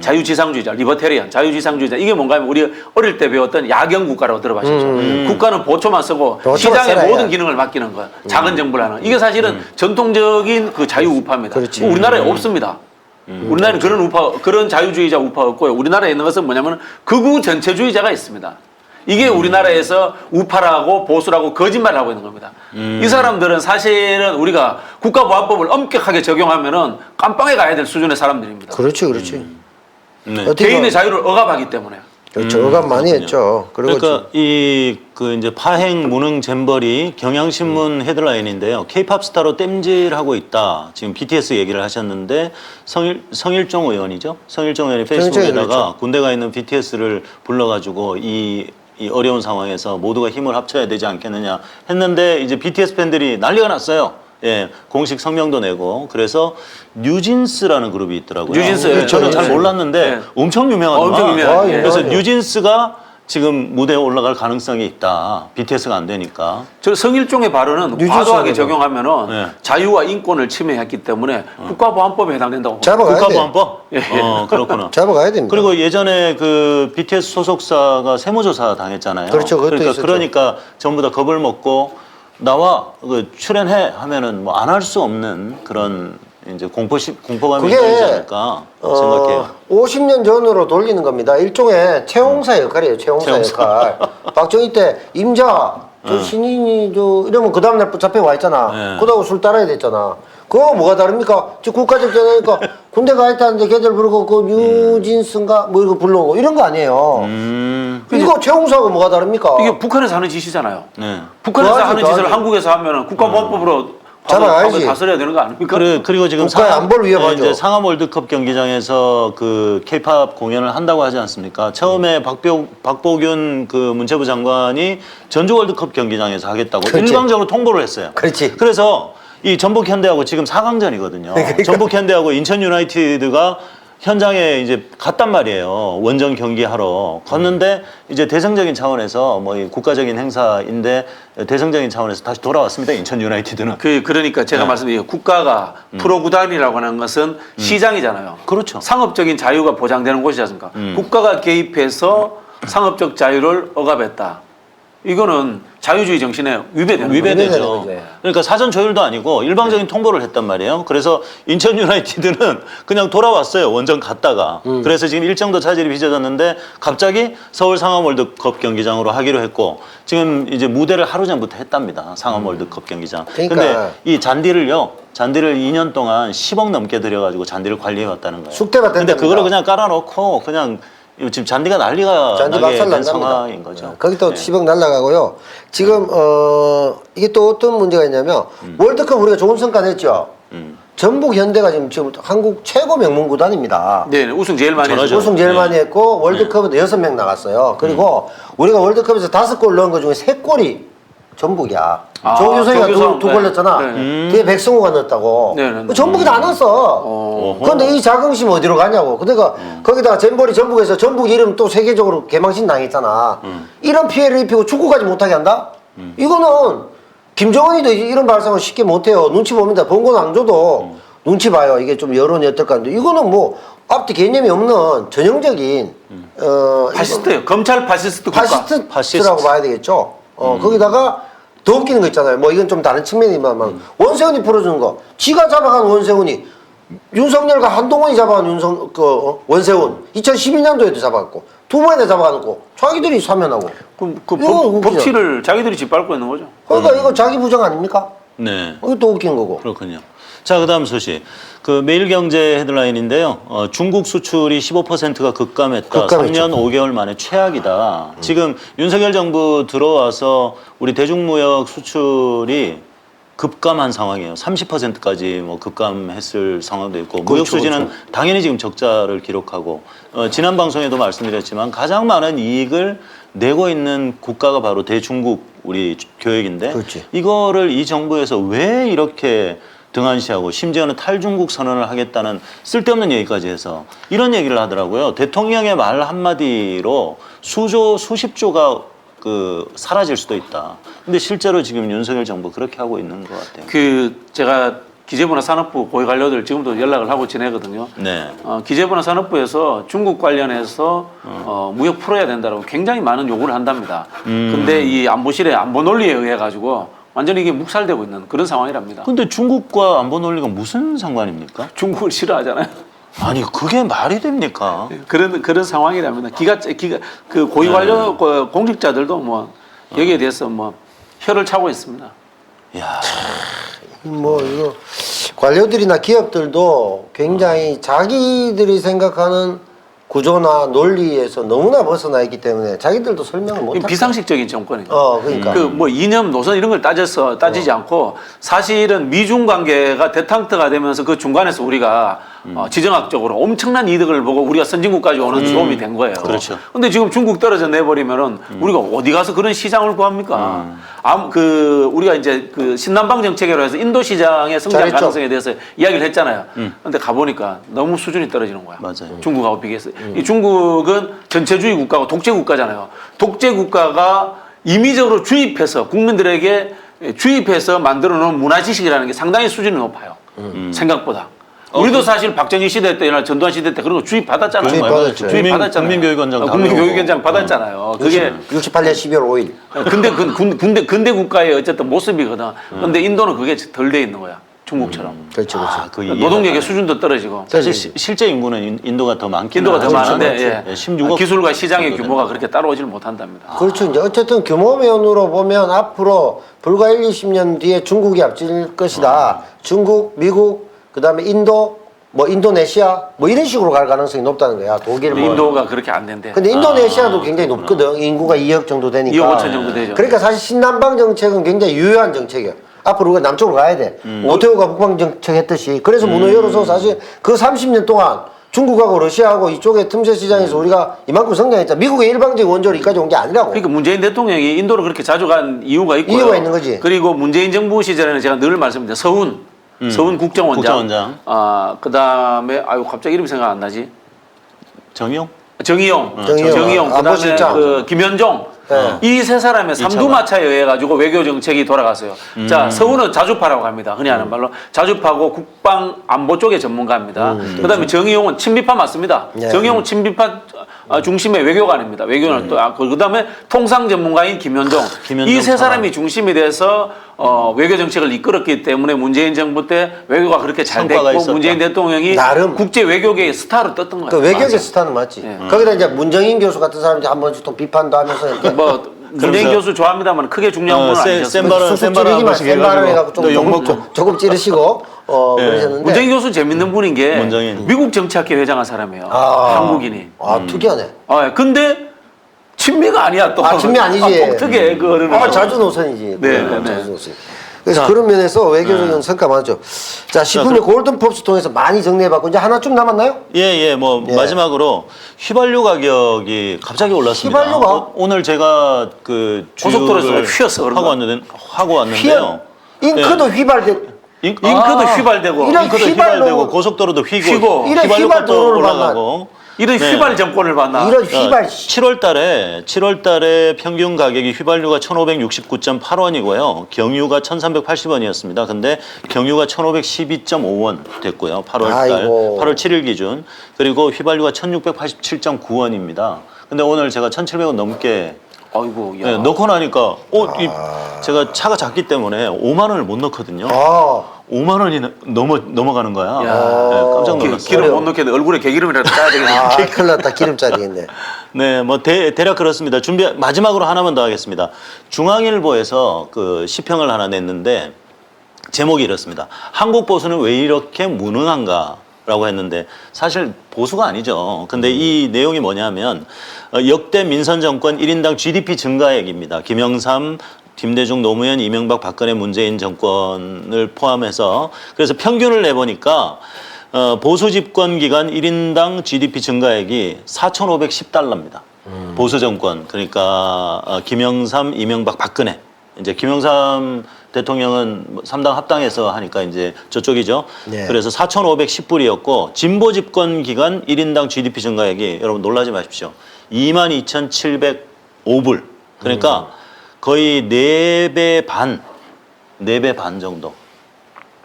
자유지상주의자, 리버테리안, 자유지상주의자. 이게 뭔가 하면 우리 어릴 때 배웠던 야경국가라고 들어봤죠. 국가는 보초만 쓰고 시장의 모든 기능을 맡기는 거야. 작은 정부를 하는. 이게 사실은 전통적인 그 자유우파입니다. 그렇지. 우리나라에 없습니다. 우리나라는 그런 자유주의자 우파가 없고요. 우리나라에 있는 것은 뭐냐면 극우 전체주의자가 있습니다. 이게 우리나라에서 우파라고 보수라고 거짓말을 하고 있는 겁니다. 이 사람들은 사실은 우리가 국가보안법을 엄격하게 적용하면은 깜빵에 가야 될 수준의 사람들입니다. 그렇지, 그렇지. 네. 개인의 자유를 억압하기 때문에. 그렇죠. 억압 많이 했죠. 그러니까 그 이제 파행 무능 잼버리 경향신문 헤드라인인데요. K-팝 스타로 땜질하고 있다. 지금 BTS 얘기를 하셨는데 성일종 의원이죠. 성일종 의원이 페이스북에다가 그렇죠. 군대 가 있는 BTS를 불러가지고 이 어려운 상황에서 모두가 힘을 합쳐야 되지 않겠느냐 했는데 이제 BTS 팬들이 난리가 났어요. 예, 공식 성명도 내고 그래서 뉴진스라는 그룹이 있더라고요. 뉴진스, 저는 잘 네. 몰랐는데 네. 엄청 유명하더만. 엄청 유명해요. 그래서 유명해요. 뉴진스가 지금 무대에 올라갈 가능성이 있다. BTS가 안 되니까. 저 성일종의 발언은 뉴진스 과도하게 하는 거. 적용하면은 네. 자유와 인권을 침해했기 때문에 국가보안법에 해당된다고. 잡아가야 돼. 국가보안법? 예, 예. 그렇구나. 잡아가야 됩니다. 그리고 예전에 그 BTS 소속사가 세무조사 당했잖아요. 그렇죠. 그것도 그러니까, 있었죠. 그러니까 전부 다 겁을 먹고 나와 그 출연해 하면은 뭐 안 할 수 없는 그런 이제 공포감이 그게, 있지 않을까 생각해요. 50년 전으로 돌리는 겁니다. 일종의 채용사 역할이에요. 채용사 채용사. 역할. 박정희 때 임자, 저 신인이 저 이러면 그 다음날 붙잡혀 와 있잖아. 네. 그러다가 술 따라야 됐잖아. 그거 뭐가 다릅니까? 지금 국가적 전화니까 군대 가 있다는데 걔들 부르고 그 뉴진스인가 뭐 이거 불러오고 이런 거 아니에요. 이거 채용사하고 뭐가 다릅니까? 이게 북한에서 하는 짓이잖아요. 네. 북한에서 그거 하는 하지, 짓을 그거 한국에서 하면은 국가보안법으로 잡아가야지. 다스려야 되는 거 아닙니까? 그리고 지금 국가의 안보를 위협하죠. 이제 상암 월드컵 경기장에서 그 K-팝 공연을 한다고 하지 않습니까? 처음에 박보균 그 문체부 장관이 전주 월드컵 경기장에서 하겠다고 그렇지. 일방적으로 통보를 했어요. 그렇지. 그래서 이 전북 현대하고 지금 4강전이거든요. 그러니까. 전북 현대하고 인천 유나이티드가 현장에 이제 갔단 말이에요. 원정 경기하러 갔는데 이제 대승적인 차원에서 뭐 이 국가적인 행사인데 대승적인 차원에서 다시 돌아왔습니다. 인천 유나이티드는. 그러니까 제가 네. 말씀드린 국가가 프로구단이라고 하는 것은 시장이잖아요. 그렇죠. 상업적인 자유가 보장되는 곳이지 않습니까? 국가가 개입해서 상업적 자유를 억압했다. 이거는 자유주의 정신에 위배되는 거예요. 위배되죠. 거죠. 그러니까 사전 조율도 아니고 일방적인 통보를 했단 말이에요. 그래서 인천 유나이티드는 그냥 돌아왔어요. 원정 갔다가. 그래서 지금 일정도 차질이 빚어졌는데 갑자기 서울 상암 월드컵 경기장으로 하기로 했고 지금 이제 무대를 하루 전부터 했답니다. 상암 월드컵 경기장. 그러니까. 근데 이 잔디를 2년 동안 10억 넘게 들여가지고 잔디를 관리해 왔다는 거예요. 쑥대밭 근데 된답니다. 그거를 그냥 깔아놓고 그냥 지금 잔디가 난리가 잔디 나게 박살 된 난답니다. 상황인 거죠. 거기 또 네. 10억 날라가고요. 지금 이게 또 어떤 문제가 있냐면 월드컵 우리가 좋은 성과 냈죠. 전북 현대가 지금 한국 최고 명문 구단입니다. 네, 우승 제일 많이 잘하죠. 했죠. 우승 제일 네. 많이 했고 월드컵에도 6명 나갔어요. 그리고 우리가 월드컵에서 5골 넣은 것 중에 3골이 전북이야. 아, 조규성이가 조규성. 두 골 네. 넣었잖아. 네. 뒤에 백승호가 넣었다고. 네, 네, 네. 전북이 다 넣었어. 그런데 이 자긍심 어디로 가냐고. 그러니까 거기다가 잼버리 전북에서 전북 이름 또 세계적으로 개망신 당했잖아. 이런 피해를 입히고 축구까지 못하게 한다? 이거는 김정은이도 이런 발상을 쉽게 못해요. 눈치 봅니다. 번거는 안 줘도 눈치 봐요. 이게 좀 여론이 어떨까 하는데 이거는 뭐 앞뒤 개념이 없는 전형적인 파시스트예요. 검찰 파시스트 국가. 파시스트라고 봐야 되겠죠. 거기다가 더 웃기는 거 있잖아요. 뭐 이건 좀 다른 측면이지만 원세훈이 풀어주는 거. 지가 잡아간 원세훈이 윤석열과 한동훈이 잡아간 원세훈 2012년도에도 잡아갔고 두 번이나 잡아갔고 자기들이 사면하고. 그 이거 웃기죠. 법치를 자기들이 짓밟고 있는 거죠. 그러니까 이거 자기 부정 아닙니까? 네. 이것도 웃긴 거고. 그렇군요. 자, 그다음 소식. 그 매일경제 헤드라인인데요. 중국 수출이 15%가 급감했다. 급감했죠. 3년 5개월 만에 최악이다. 지금 윤석열 정부 들어와서 우리 대중무역 수출이 급감한 상황이에요. 30%까지 뭐 급감했을 상황도 있고 무역 그렇죠, 수지는 그렇죠. 당연히 지금 적자를 기록하고 지난 방송에도 말씀드렸지만 가장 많은 이익을 내고 있는 국가가 바로 대중국 우리 교역인데 그렇지. 이거를 이 정부에서 왜 이렇게 등한시하고 심지어는 탈중국 선언을 하겠다는 쓸데없는 얘기까지 해서 이런 얘기를 하더라고요. 대통령의 말 한마디로 수십조가 사라질 수도 있다. 근데 실제로 지금 윤석열 정부 그렇게 하고 있는 것 같아요. 제가 기재부나 산업부 고위 관료들 지금도 연락을 하고 지내거든요. 네. 기재부나 산업부에서 중국 관련해서 무역 풀어야 된다고 굉장히 많은 요구를 한답니다. 근데 이 안보실의 안보 논리에 의해 가지고 완전히 이게 묵살되고 있는 그런 상황이랍니다. 근데 중국과 안보 논리가 무슨 상관입니까? 중국을 싫어하잖아요. 아니 그게 말이 됩니까? 그런 상황이랍니다. 그 고위 관료 공직자들도 뭐 여기에 대해서 뭐 혀를 차고 있습니다. 야, 뭐 이거 관료들이나 기업들도 굉장히 자기들이 생각하는 구조나 논리에서 너무나 벗어나 있기 때문에 자기들도 설명을 못 이게 합니다. 비상식적인 정권이에요. 그러니까. 그 뭐 이념, 노선 이런 걸 따지지 않고 사실은 미중 관계가 대탕트가 되면서 그 중간에서 우리가 지정학적으로 엄청난 이득을 보고 우리가 선진국까지 오는 도움이 된 거예요. 그렇죠. 근데 지금 중국 떨어져 내버리면은 우리가 어디 가서 그런 시장을 구합니까? 우리가 이제 그 신남방 정책으로 해서 인도 시장의 성장 잘했죠. 가능성에 대해서 이야기를 했잖아요. 근데 가보니까 너무 수준이 떨어지는 거야. 맞아요. 중국하고 비교해서. 이 중국은 전체주의 국가고 독재 국가잖아요. 독재 국가가 임의적으로 주입해서 국민들에게 주입해서 만들어 놓은 문화 지식이라는 게 상당히 수준이 높아요. 생각보다. 우리도 사실 박정희 시대 때나 전두환 시대 때 그런 거 주입 받았잖아요. 주입 받았죠. 받았잖아요. 국민교육원장 국민교육원장 받았잖아요. 그게 68년 12월 5일. 근대 국가의 어쨌든 모습이거든. 근데 인도는 그게 덜 돼 있는 거야. 중국처럼. 그렇죠, 그렇죠. 그 이해가 노동력의 가요. 수준도 떨어지고. 사실 실제 인구는 인도가 더 많긴 인도가 더 많은데 예. 16억 기술과 시장의 정도 규모가 되는 그렇게 따라오질 못한답니다. 그렇죠. 이제 어쨌든 규모면으로 보면 앞으로 불과 1, 20년 뒤에 중국이 앞질 것이다. 중국, 미국, 그다음에 인도, 뭐 인도네시아 뭐 이런 식으로 갈 가능성이 높다는 거야. 독일 뭐. 인도가 그렇게 안 된대. 근데 인도네시아도 굉장히 높거든. 인구가 2억 정도 되니까. 2억 5천 정도 되죠. 그러니까 사실 신남방 정책은 굉장히 유효한 정책이야. 앞으로 우리가 남쪽으로 가야 돼. 오태우가 북방 정책 했듯이. 그래서 문을 열어서 사실 그 30년 동안 중국하고 러시아하고 이쪽의 틈새 시장에서 우리가 이만큼 성장했잖아. 미국의 일방적 원조로 이까지 온 게 아니라고. 그러니까 문재인 대통령이 인도를 그렇게 자주 간 이유가 있고요. 이유가 있는 거지. 그리고 문재인 정부 시절에는 제가 늘 말씀드린 서훈 국정원장. 국정원장. 그다음에 아유 갑자기 이름이 생각 안 나지. 정용? 정의용. 정의용. 그다음에 안보실장. 그 김현종. 네. 이 세 사람의 삼두마차에 의해 가지고 외교 정책이 돌아갔어요. 자, 서훈은 자주파라고 합니다. 흔히 하는 말로 자주파고 국방 안보 쪽의 전문가입니다. 그다음에 정의용은 친미파 맞습니다. 네. 정의용은 친미파 중심의 외교관입니다. 외교는 또 그다음에 통상 전문가인 김현종. 김현종 이 세 차관. 사람이 중심이 돼서 외교 정책을 이끌었기 때문에 문재인 정부 때 외교가 그렇게 잘 성과가 됐고 있었다. 문재인 대통령이 나름. 국제 외교계의 스타로 떴던 거예요. 그 외교계 스타는 맞지. 거기다 이제 문정인 교수 같은 사람이 한 번씩 또 비판도 하면서 이렇게 뭐 문재인 교수 좋아합니다만 크게 중요한 분은 아니셨어요. 센 발언 쑥쑥 한 찌르기만 번씩 센 발언 해갖고 또 욕먹고. 조금 찌르시고 그러셨는데. 문재인 교수 재밌는 분인 게 문정인. 미국 정치학회 회장한 사람이에요. 아. 한국인이. 특이하네. 근데 친미가 아니야 또. 친미 아니지. 독특해 그거는. 자주 노선이지. 네, 자주 노선. 그래서 그런 면에서 외교적인 성과 많죠. 자, 10분의 골든법스 통해서 많이 정리해봤고 이제 하나쯤 남았나요? 마지막으로 휘발유 가격이 갑자기 올랐습니다. 휘발유가? 오늘 제가 그 고속도로에서 주유를 휘었어, 그런 하고 왔는데요. 잉크도 휘발되고 잉크도 휘발되고 이런 잉크도 휘발로- 휘발되고 고속도로도 휘고 이런 휘발유 휘발 값도 도로를 올라가고 이런 네. 휘발 정권을 봤나? 이런 휘발 7월 달에 평균 가격이 휘발유가 1,569.8원이고요. 경유가 1,380원이었습니다. 근데 경유가 1,512.5원 됐고요. 8월 달, 아이고. 8월 7일 기준. 그리고 휘발유가 1,687.9원입니다. 근데 오늘 제가 1,700원 넘게 아이고, 야. 넣고 나니까 제가 차가 작기 때문에 5만 원을 못 넣거든요. 5만 원이 넘어가는 거야. 야. 네, 깜짝 놀랐어요. 기름 못 넣겠는데 얼굴에 개기름이라도 짜야 되겠네. 큰일 났다. 기름짜리겠네. 네, 뭐 대략 그렇습니다. 마지막으로 하나만 더 하겠습니다. 중앙일보에서 그 시평을 하나 냈는데 제목이 이렇습니다. 한국 보수는 왜 이렇게 무능한가라고 했는데 사실 보수가 아니죠. 근데 이 내용이 뭐냐면 역대 민선 정권 1인당 GDP 증가액입니다. 김영삼, 김대중, 노무현, 이명박, 박근혜, 문재인 정권을 포함해서 그래서 평균을 내보니까 보수 집권 기간 1인당 GDP 증가액이 4,510달러입니다. 보수 정권 그러니까 김영삼, 이명박, 박근혜. 이제 김영삼 대통령은 3당 합당해서 하니까 이제 저쪽이죠. 네. 그래서 4,510불이었고 진보 집권 기간 1인당 GDP 증가액이 여러분 놀라지 마십시오. 22,705불. 그러니까 거의 4배 반 정도.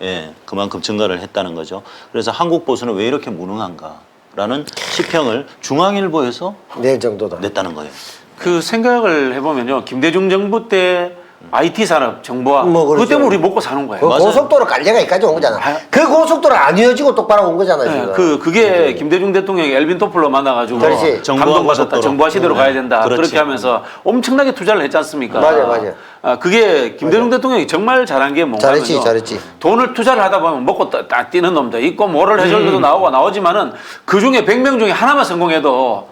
예, 그만큼 증가를 했다는 거죠. 그래서 한국 보수는 왜 이렇게 무능한가라는 시평을 중앙일보에서 네 정도다. 냈다는 거예요. 그 생각을 해보면요. 김대중 정부 때 IT 산업, 정보화 뭐 그렇죠. 그것 때문에 우리 먹고 사는 거예요. 그 맞아요. 고속도로 갈래가 여기까지 온 거잖아. 아. 그 고속도로 안 이어지고 똑바로 온 거잖아 네, 지금. 그게 김대중 대통령이 엘빈 토플러 만나가지고 그렇지. 감동받았다. 고속도로. 정보화 시대로 가야 된다. 그렇지. 그렇게 하면서 엄청나게 투자를 했지 않습니까? 맞아요. 그게 김대중 대통령이 정말 잘한 게 뭔가 잘했지. 돈을 투자를 하다 보면 먹고 딱 뛰는 놈도 있고 모럴 해설도 나오지만은 그 중에 100명 중에 하나만 성공해도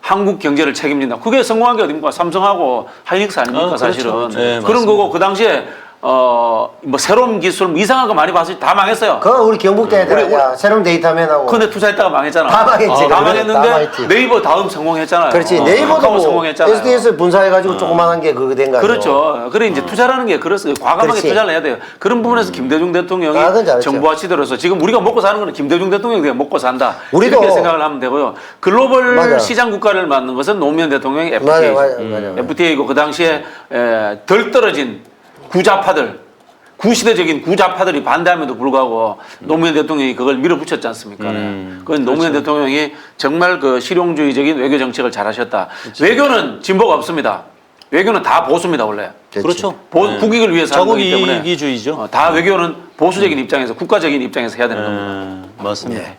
한국 경제를 책임진다. 그게 성공한 게 어딥니까? 삼성하고 하이닉스 아닙니까? 그렇죠. 사실은. 네, 그런 맞습니다. 거고 그 당시에 뭐 새로운 기술 뭐 이상한 거 많이 봤을 때 다 망했어요. 그거 우리 경북대 애들 새로운 데이터맨하고 근데 투자했다가 망했잖아. 다 망했지. 다 그래, 다 망했는데 망했지. 네이버 다음 성공했잖아요. 그렇지. 네이버도 카카오 뭐 성공했잖아요. SDS 분사해가지고 조그만한 게 그거 된 거 아니에요? 그렇죠. 그래 이제 투자라는 게 그렇습니다. 과감하게 그렇지. 투자를 해야 돼요. 그런 부분에서 김대중 대통령이 아, 그건 잘했죠. 정부와 시대로서 지금 우리가 먹고 사는 거는 김대중 대통령이 그냥 먹고 산다. 우리도- 이렇게 생각을 하면 되고요. 글로벌 맞아요. 시장 국가를 만든 것은 노무현 대통령의 맞아요, FTA죠. 맞아요. FTA이고 그 당시에 덜 떨어진 구자파들 구시대적인 구자파들이 반대함에도 불구하고 노무현 대통령이 그걸 밀어붙였지 않습니까? 그건 노무현 대통령이 정말 그 실용주의적인 외교 정책을 잘하셨다. 외교는 진보가 없습니다. 외교는 다 보수입니다 원래. 그렇죠. 국익을 위해서 하는 자국 거기 때문에 이기주의죠. 다 외교는 보수적인 입장에서 국가적인 입장에서 해야 되는 겁니다. 맞습니다. 예.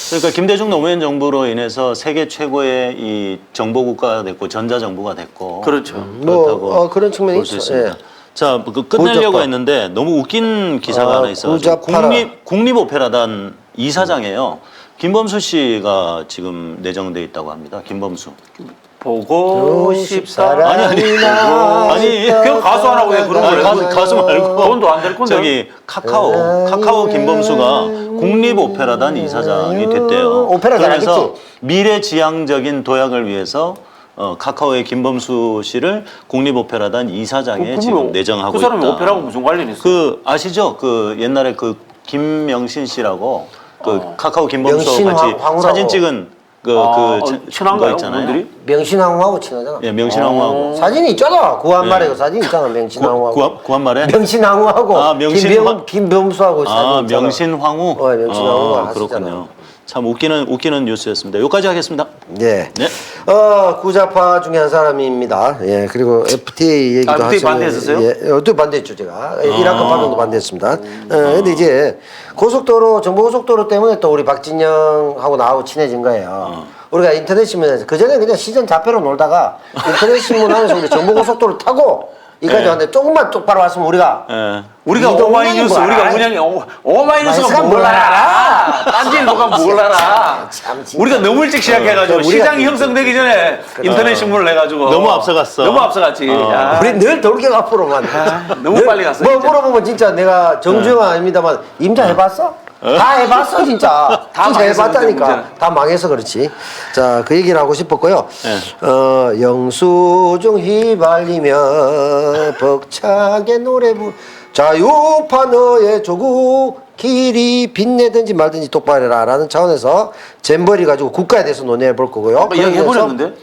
그러니까 김대중 노무현 정부로 인해서 세계 최고의 이 정보국가가 됐고 전자정부가 됐고 그렇죠. 뭐 그런 측면이 볼수 있죠. 있습니다. 예. 자, 그 끝내려고 구자파. 했는데 너무 웃긴 기사가 하나 있어요. 구자파라. 국립오페라단 이사장이에요. 김범수 씨가 지금 내정돼 있다고 합니다. 김범수. 보고 싶다. 아니, 아니. 그 가수 안 하고 왜 그런 걸 해요? 가수 말고 돈도 안 될 건데. 저기 카카오 김범수가 국립오페라단 이사장이 됐대요. 오페라 그러면서 잘하겠지. 미래지향적인 도약을 위해서 카카오의 김범수 씨를 국립오페라단 이사장에 지금 내정하고 그 사람이 있다. 오페라하고 무슨 관련이 있어? 그 아시죠? 그 옛날에 그 김명신 씨라고 그 카카오 김범수 명신 같이 황후라고. 사진 찍은 친한가요? 거 있잖아요. 분들이? 명신황후하고 친하잖아. 예, 명신황후하고 사진이 있잖아. 구한말에 그 사진 있잖아. 명신황후하고. 구한말에 명신황후하고 아, 김범수하고 사진 있잖아. 명신황후. 명신황후가 그렇군요. 참 웃기는 뉴스였습니다. 여기까지 하겠습니다. 네. 네. 구자파 중에 한 사람입니다. 예, 그리고 FTA 얘기도 FTA 하시고. 반대했었어요? 예, 또 반대했죠, 제가. 이라크 파병도 반대했습니다. 근데 이제 고속도로, 정보고속도로 때문에 또 우리 박진영하고 나하고 친해진 거예요. 우리가 인터넷 신문에서, 그전에 그냥 시전 자폐로 놀다가 인터넷 신문 하면서 우리 정보고속도로 타고 이까지 왔는데 조금만 똑바로 왔으면 우리가 우리가 이동훈이 오마이뉴스 뭐 우리가 알아? 운영이 오마이뉴스가 마이스가 뭘 뭘 알아? 딴지일보가 뭘 알아? 참, 진짜. 우리가 너무 일찍 시작해가지고 우리가 시장이 형성되기 전에 인터넷 신문을 내가지고 너무 앞서갔어. 너무 앞서갔지. 야, 우리 늘 돌격 앞으로만. 너무 늘 빨리 갔어, 뭐 진짜. 물어보면 진짜 내가 정주영 아닙니다만 임자 해봤어? 다 해봤어 진짜. 다 진짜 망했어, 해봤다니까. 문제는. 다 망해서 그렇지. 자, 그 얘기를 하고 싶었고요. 네. 영수증 휘발리며 벅차게 노래 자유파 너의 조국 길이 빛내든지 말든지 똑바로 해라 라는 차원에서 잼버리 가지고 국가에 대해서 논의해 볼 거고요. 이야기 그러면서, 해버렸는데?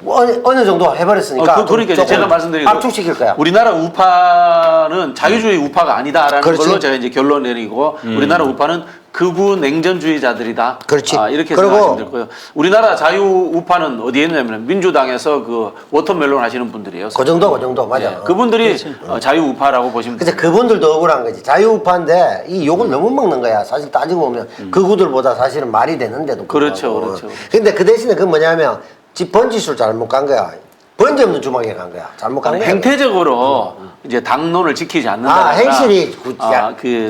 어느 정도 해버렸으니까 그러니까 좀 제가 말씀드린 압축시킬 거야. 우리나라 우파는 자유주의 우파가 아니다라는 그렇지. 걸로 제가 이제 결론 내리고 우리나라 우파는 극우 냉전주의자들이다. 그렇지. 이렇게 그리고 생각하시면 될 거예요. 우리나라 자유 우파는 어디에 있냐면 민주당에서 그 워터멜론 하시는 분들이에요. 그 정도 맞아. 예, 그분들이 자유 우파라고 보시면 돼요. 근데 그분들도 억울한 거지. 자유우파인데 이 욕을 너무 먹는 거야. 사실 따지고 보면 극우들보다 사실은 말이 되는데도. 그렇죠, 불구하고. 그렇죠. 근데 그 대신에 그 뭐냐면 지 번지수를 잘못 간 거야. 번지 없는 주먹에 간 거야. 잘못 간 거야. 행태적으로 이제 당론을 지키지 않는다. 행실이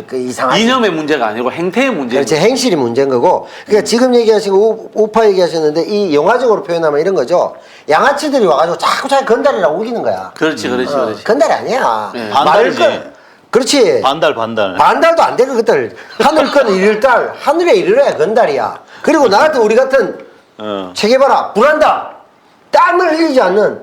그 이상하지. 이념의 문제가 아니고 행태의 문제. 그렇지. 행실이 문제인 거고. 그러니까 지금 얘기하시고 우파 얘기하셨는데 이 영화적으로 표현하면 이런 거죠. 양아치들이 와가지고 자꾸 건달이라고 우기는 거야. 그렇지. 건달이 아니야. 네. 반달이지. 그렇지. 반달. 반달도 안 되고 그들 하늘 건 일달 하늘에 이르러야 건달이야. 그리고 나한테 우리 같은 체계봐라 불안다 땀을 흘리지 않는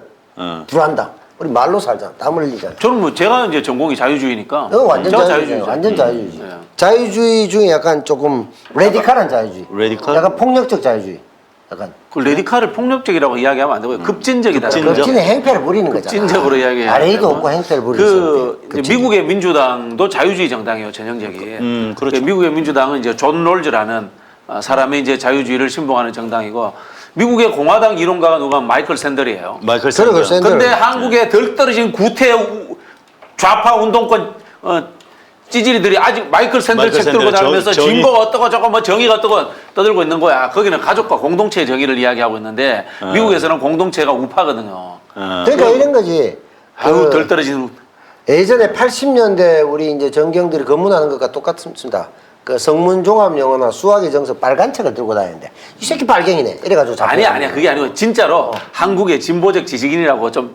불안다. 우리 말로 살잖아. 땀을 흘리지 않는. 저는 뭐 제가 이제 전공이 자유주의니까. 완전 제가 자유주의. 완전 자유주의. 네. 자유주의 중에 약간 조금 레디칼한 자유주의. 레디칼? 약간 폭력적 자유주의. 약간 그 레디칼을 폭력적이라고 이야기하면 안 되고요. 급진적이다. 급진의 행패를 부리는 거잖아. 급진적으로 이야기해야 아래도 되고. 없고 행패를 부리는 그 사람들. 이제 미국의 민주당도 자유주의 정당이에요, 전형적인. 그렇죠. 미국의 민주당은 이제 존 롤즈라는 사람이 이제 자유주의를 신봉하는 정당이고, 미국의 공화당 이론가가 누가 마이클 샌들이에요. 마이클 그래, 샌더. 근데 한국에 덜 떨어진 구태 좌파 운동권 찌질이들이 아직 마이클 샌들 마이클 책 들고 샌들, 다니면서 정의. 진보가 어떠고 저거 뭐 정의가 어떠고 떠들고 있는 거야. 거기는 가족과 공동체의 정의를 이야기하고 있는데 미국에서는 공동체가 우파거든요. 그러니까 이런 거지. 아유 덜 떨어진 예전에 80년대 우리 이제 전경들이 검문하는 것과 똑같습니다. 그 성문 종합 영어나 수학의 정석 빨간 책을 들고 다니는데 이 새끼 빨갱이네 이래가지고 잡혀. 아니야 그게 아니고 진짜로 한국의 진보적 지식인이라고 좀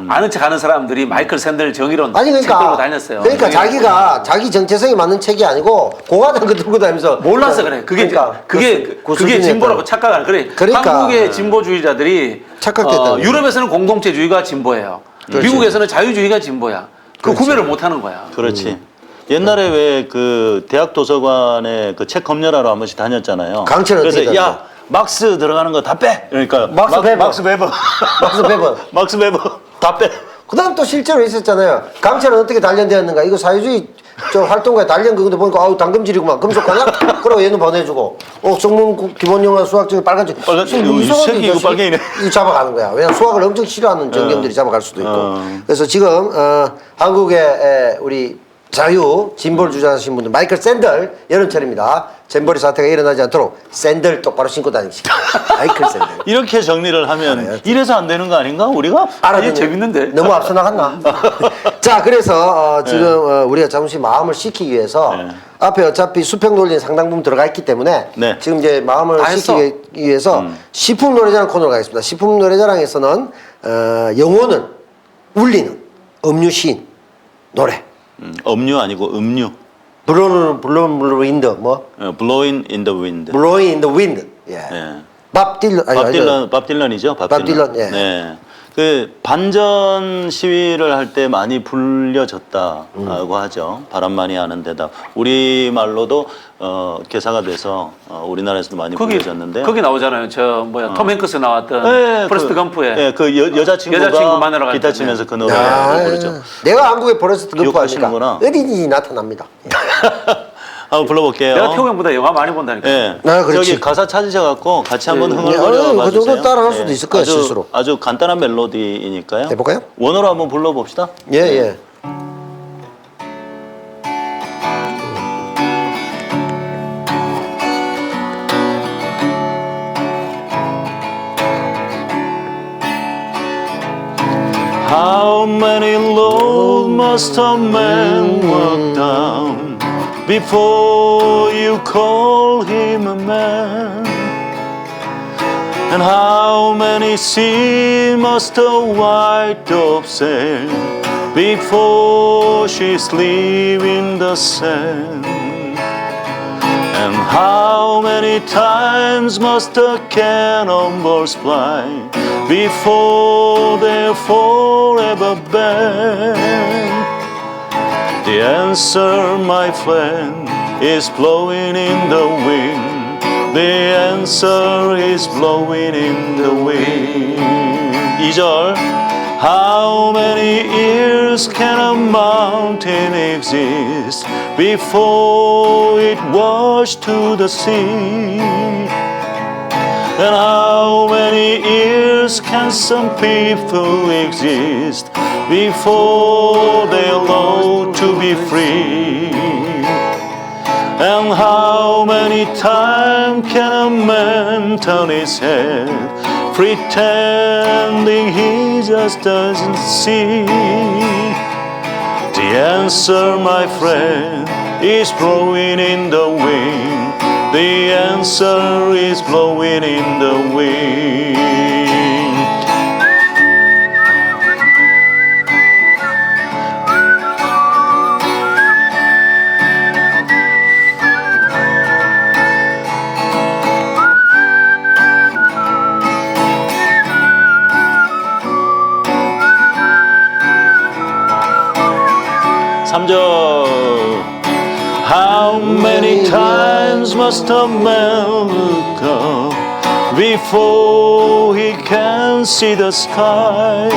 아는 척하는 사람들이 마이클 샌델 정의론 아니 책 들고 그러니까 다녔어요. 그러니까 자기가 자기 정체성에 맞는 책이 아니고 공화당 거 들고 다니면서 몰랐어 그래. 그게 그러니까 그게 그 그게 수준이었다고. 진보라고 착각하는 그래. 그러니까. 한국의 진보주의자들이 착각됐다는 거죠. 유럽에서는 공동체주의가 진보예요. 그렇지. 미국에서는 자유주의가 진보야. 그 그렇지. 구별을 못 하는 거야. 그렇지. 옛날에 왜 그 대학 도서관에 그 책 검열하러 한 번씩 다녔잖아요. 강철 그래서 어떻게 야 막스 들어가는 거 다 빼. 그러니까 막스 베버. 막스 베버. 막스 베버. 막스 베버 다 빼. 그다음 또 실제로 있었잖아요. 강철은 어떻게 단련되었는가? 이거 사회주의 저 활동가에 단련 그건데 보니까 아우 당금질이구만. 금속가냐? 그러고 얘는 보내주고. 성문 기본 영어 수학 중에 빨간 줄. 빨간 줄. 이 새끼 이거 빨갱이네. 이거 잡아가는 거야. 왜냐면 수학을 엄청 싫어하는 전경들이 잡아갈 수도 있고. 그래서 지금 한국의 우리 자유 진보를 주장하시는 분들 마이클 샌들 여름철입니다. 잼버리 사태가 일어나지 않도록 샌들 똑바로 신고 다니시고. 마이클 샌들. 이렇게 정리를 하면 이래서 안 되는 거 아닌가? 우리가? 알아듣는 이게 재밌는데? 너무 앞서 나갔나? 자, 그래서 지금 우리가 잠시 마음을 식히기 위해서 앞에 어차피 수평 논리는 상당 부분 들어가 있기 때문에 네. 지금 이제 마음을 다 했어. 식히기 위해서 시품 노래자랑 코너로 가겠습니다. 시품 노래자랑에서는 영혼을 울리는 음유 시인 노래. 음료 아니고 음료. 블로윈드 뭐? Blowing in the wind. 블로잉 인 더 윈드. 예. 예. 밥 딜런 아니, 밥 딜런이죠. 밥 딜런, 예. 네. 그 반전 시위를 할 때 많이 불려졌다고 하죠. 바람 많이 하는 데다 우리 말로도 개사가 돼서 우리나라에서도 많이 불려졌는데. 거기 나오잖아요. 저 뭐야 톰 행크스 나왔던 네, 포레스트 검프에 네, 그 여자친구가 여자친구 만나러 갈 기타 때. 치면서 그 야, 노래를 부르죠. 내가 한국의 포레스트 검프 하니까 기억하시는구나. 어린이 나타납니다. 한번 불러볼게요. 내가 태호형보다 영화 많이 본다니까. 예. 아, 그렇지. 저기 가사 찾으셔갖고 같이 한번 예. 흥얼거려 그 봐주세요. 정도 따라할 수도 있을 거예요, 아주, 스스로. 아주 간단한 멜로디이니까요. 해볼까요? 원어로 한번 불러봅시다. 예, 예. How many loads must a man walk down before you call him a man? And how many seas must a white dove sail before she sleep in the sand? And how many times must the cannonballs fly before they're forever banned? The answer, my friend, is blowing in the wind. The answer is blowing in the wind. 2절. How many years can a mountain exist before it washed to the sea? And how many years can some people exist before they long to be free? And how many times can a man turn his head, pretending he just doesn't see? The answer, my friend, is blowing in the wind. The answer is blowing in the wind. How many times must a man look up before he can see the sky?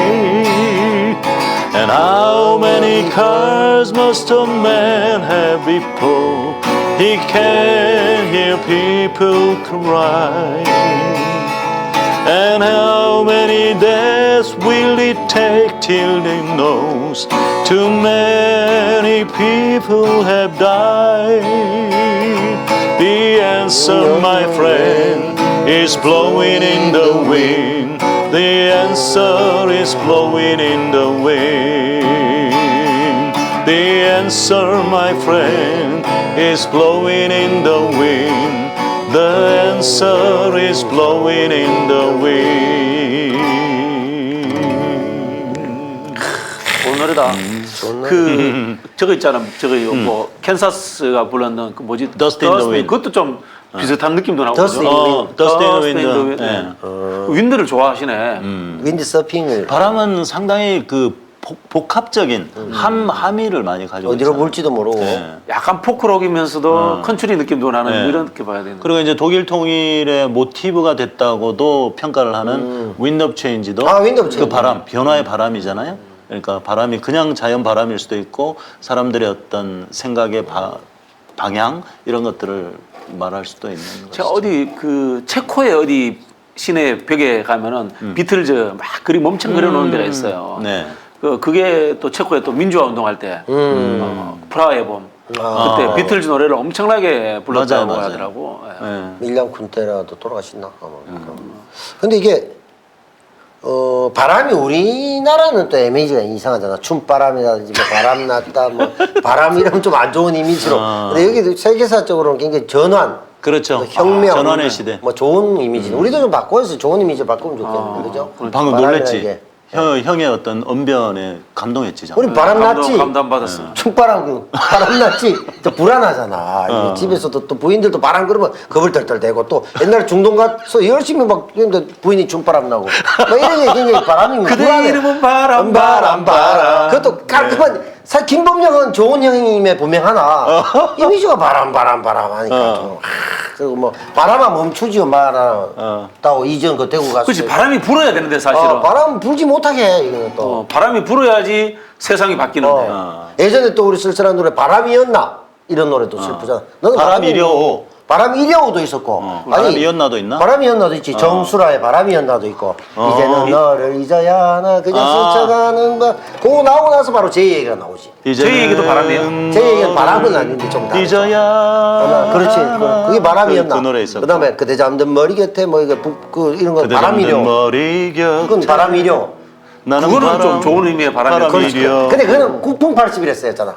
And how many cars must a man have before he can hear people cry? And how many days will it take till they knows too many people have died? The answer, my friend, is blowing in the wind. The answer is blowing in the wind. The answer, my friend, is blowing in the wind. The answer is blowing in the wind. 좋은 노래다. 그 저거 있잖아. 저거 뭐 캔사스가 불렀는 그 뭐지? Dust in the Wind. 그것도 좀 비슷한 느낌도 나고. Dust in the Wind. Dust in the Dust Wind. 예. 윈드를 좋아하시네. 윈드 서핑을 바람은 상당히 그 복합적인 함의를 많이 가지고 어디로 있잖아요. 불지도 모르고. 약간 포크록이면서도 컨트리 느낌도 나는 네. 이렇게 봐야 되는. 그리고 이제 독일 통일의 모티브가 됐다고도 평가를 하는 윈드 오브 체인지도 윈드 오브 그 체인지. 바람, 변화의 바람이잖아요. 그러니까 바람이 그냥 자연 바람일 수도 있고 사람들의 어떤 생각의 방향 이런 것들을 말할 수도 있는 거죠. 제가 어디 그 체코의 어디 시내 벽에 가면은 비틀즈 막 그림 엄청 그려놓은 데가 있어요. 네. 그게 또 체코에 또 민주화 운동할 때 프라하의 봄 그때 비틀즈 노래를 엄청나게 불렀다고 맞아요. 하더라고. 예. 네. 밀란 쿤테라도 돌아가셨나? 아마. 근데 이게 바람이 우리나라는 또 이미지가 이상하잖아. 춤바람이라든지 뭐 바람 났다, 뭐 바람 이러면 좀 안 좋은 이미지로. 근데 여기 세계사적으로는 굉장히 전환, 그렇죠. 혁명, 전환의 시대. 뭐 좋은 이미지. 우리도 좀 바꿔서 좋은 이미지 바꾸면 좋겠는데, 그죠? 방금 바람이라는 놀랬지. 게. 형의 어떤 언변에 감동했지. 우리 장난. 바람 났지. 감동 받았어. 춤바람 바람 났지. 또 불안하잖아. 이게 집에서도 또 부인들도 바람 그러면 겁을 덜덜 대고 또 옛날에 중동 가서 열심히 막 근데 부인이 춤바람 나고 막 이런 게 굉장히 바람이 그대 불안해. 이름은 바람, 바람. 그것도 깔끔한 사실 김범영은 좋은 형님의 분명하나 이미지가 바람 하니까 좀 그리고 뭐 바람아 멈추지요 말았다고 이전 그 대구 가서 그렇지 바람이 불어야 되는데 사실은. 바람 불지 못하게 해 이거는 또 바람이 불어야지 세상이 바뀌는데. 예전에 또 우리 쓸쓸한 노래 바람이었나 이런 노래도 슬프잖아. 너는 바람이려오. 바람이려오도 있었고. 바람이었나도 있나? 바람이었나도 있지. 정수라의 바람이었나도 있고. 이제는 너를 잊어야 하나 그냥 스쳐가는 바. 그거 나오고 나서 바로 제 얘기가 나오지. 제 얘기도 바람이에요. 제 얘기는 바람은 아닌데 좀 다르죠. 잊어야. 그렇지. 그게 바람이었나. 그 노래 있었고. 그다음에 그대 잠든 머리 곁에 뭐 이거 이런 거 바람이려. 머리 곁. 그건 바람이려. 그거는 좀 좋은 의미의 바람이었죠. 바람이려. 근데 그거는 국풍 80이랬어였잖아.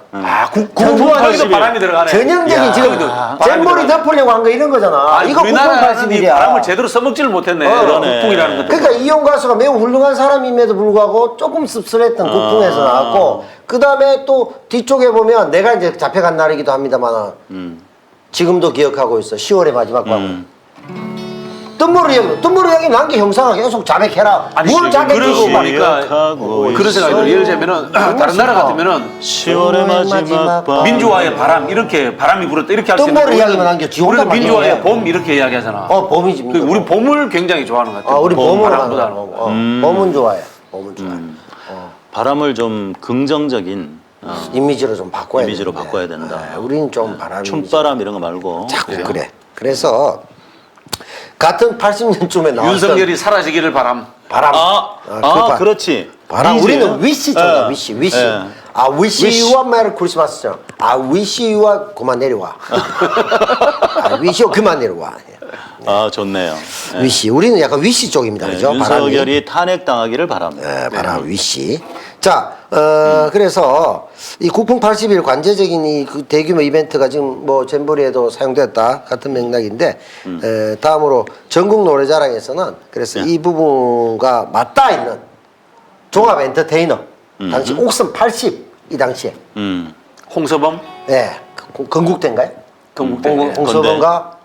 국부하기도 바람이 들어가네. 전형적인 지금 잼머리 덮으려고 한 거 이런 거잖아. 이거 국풍 우리나라는 이 80일이야. 바람을 제대로 써먹지를 못했네. 국풍이라는 것도. 그러니까 이용 가수가 매우 훌륭한 사람임에도 불구하고 조금 씁쓸했던 국풍에서 나왔고 그 다음에 또 뒤쪽에 보면 내가 이제 잡혀간 날이기도 합니다만 지금도 기억하고 있어. 10월의 마지막 밤. 뜬모르 형이 난 게 형사가 계속 자백해라. 뭘 자백하고 그러니까 그런 생각이 들어요. 예를 들면 다른 나라 같으면은 10월의 마지막 밤. 민주화의 바람 이렇게 바람이 불었다 이렇게 할 수 있는데 뜬모르 이야기만 한 게 지원단 우리는 민주화의 말이야. 봄 이렇게 이야기하잖아. 봄이지. 그 우리 봄을 굉장히 좋아하는 것 같아요. 우리 봄을 바람보다는. 봄은 좋아해. 봄은 좋아해. 바람을 좀 긍정적인 이미지로 좀 바꿔야 이미지로 되는데. 바꿔야 된다. 우리는 좀 바람 춤바람 이런 거 말고. 자꾸 그래. 그래서 같은 80년쯤에 나왔던 윤석열이 사라지기를 바람. 바람. 그렇지. 바람. 위즈. 우리는 위시잖아. 예. 위시. 예. wish you a merry Christmas죠. wish you a 그만 내려와. wish you 그만 내려와. 좋네요. 위시. 우리는 약간 위시 쪽입니다. 그죠? 바람이. 윤석열이 탄핵당하기를 바랍니다. 바람 위시. 자, 그래서 이 국풍 80일 관제적인 이 그 대규모 이벤트가 지금 뭐 잼버리에도 사용됐다 같은 맥락인데 다음으로 전국 노래자랑에서는 그래서 이 부분과 맞닿아 있는 종합 엔터테이너 당시 옥슨 80 이 당시에 홍서범? 건국대인가요? 건국대. 홍서범과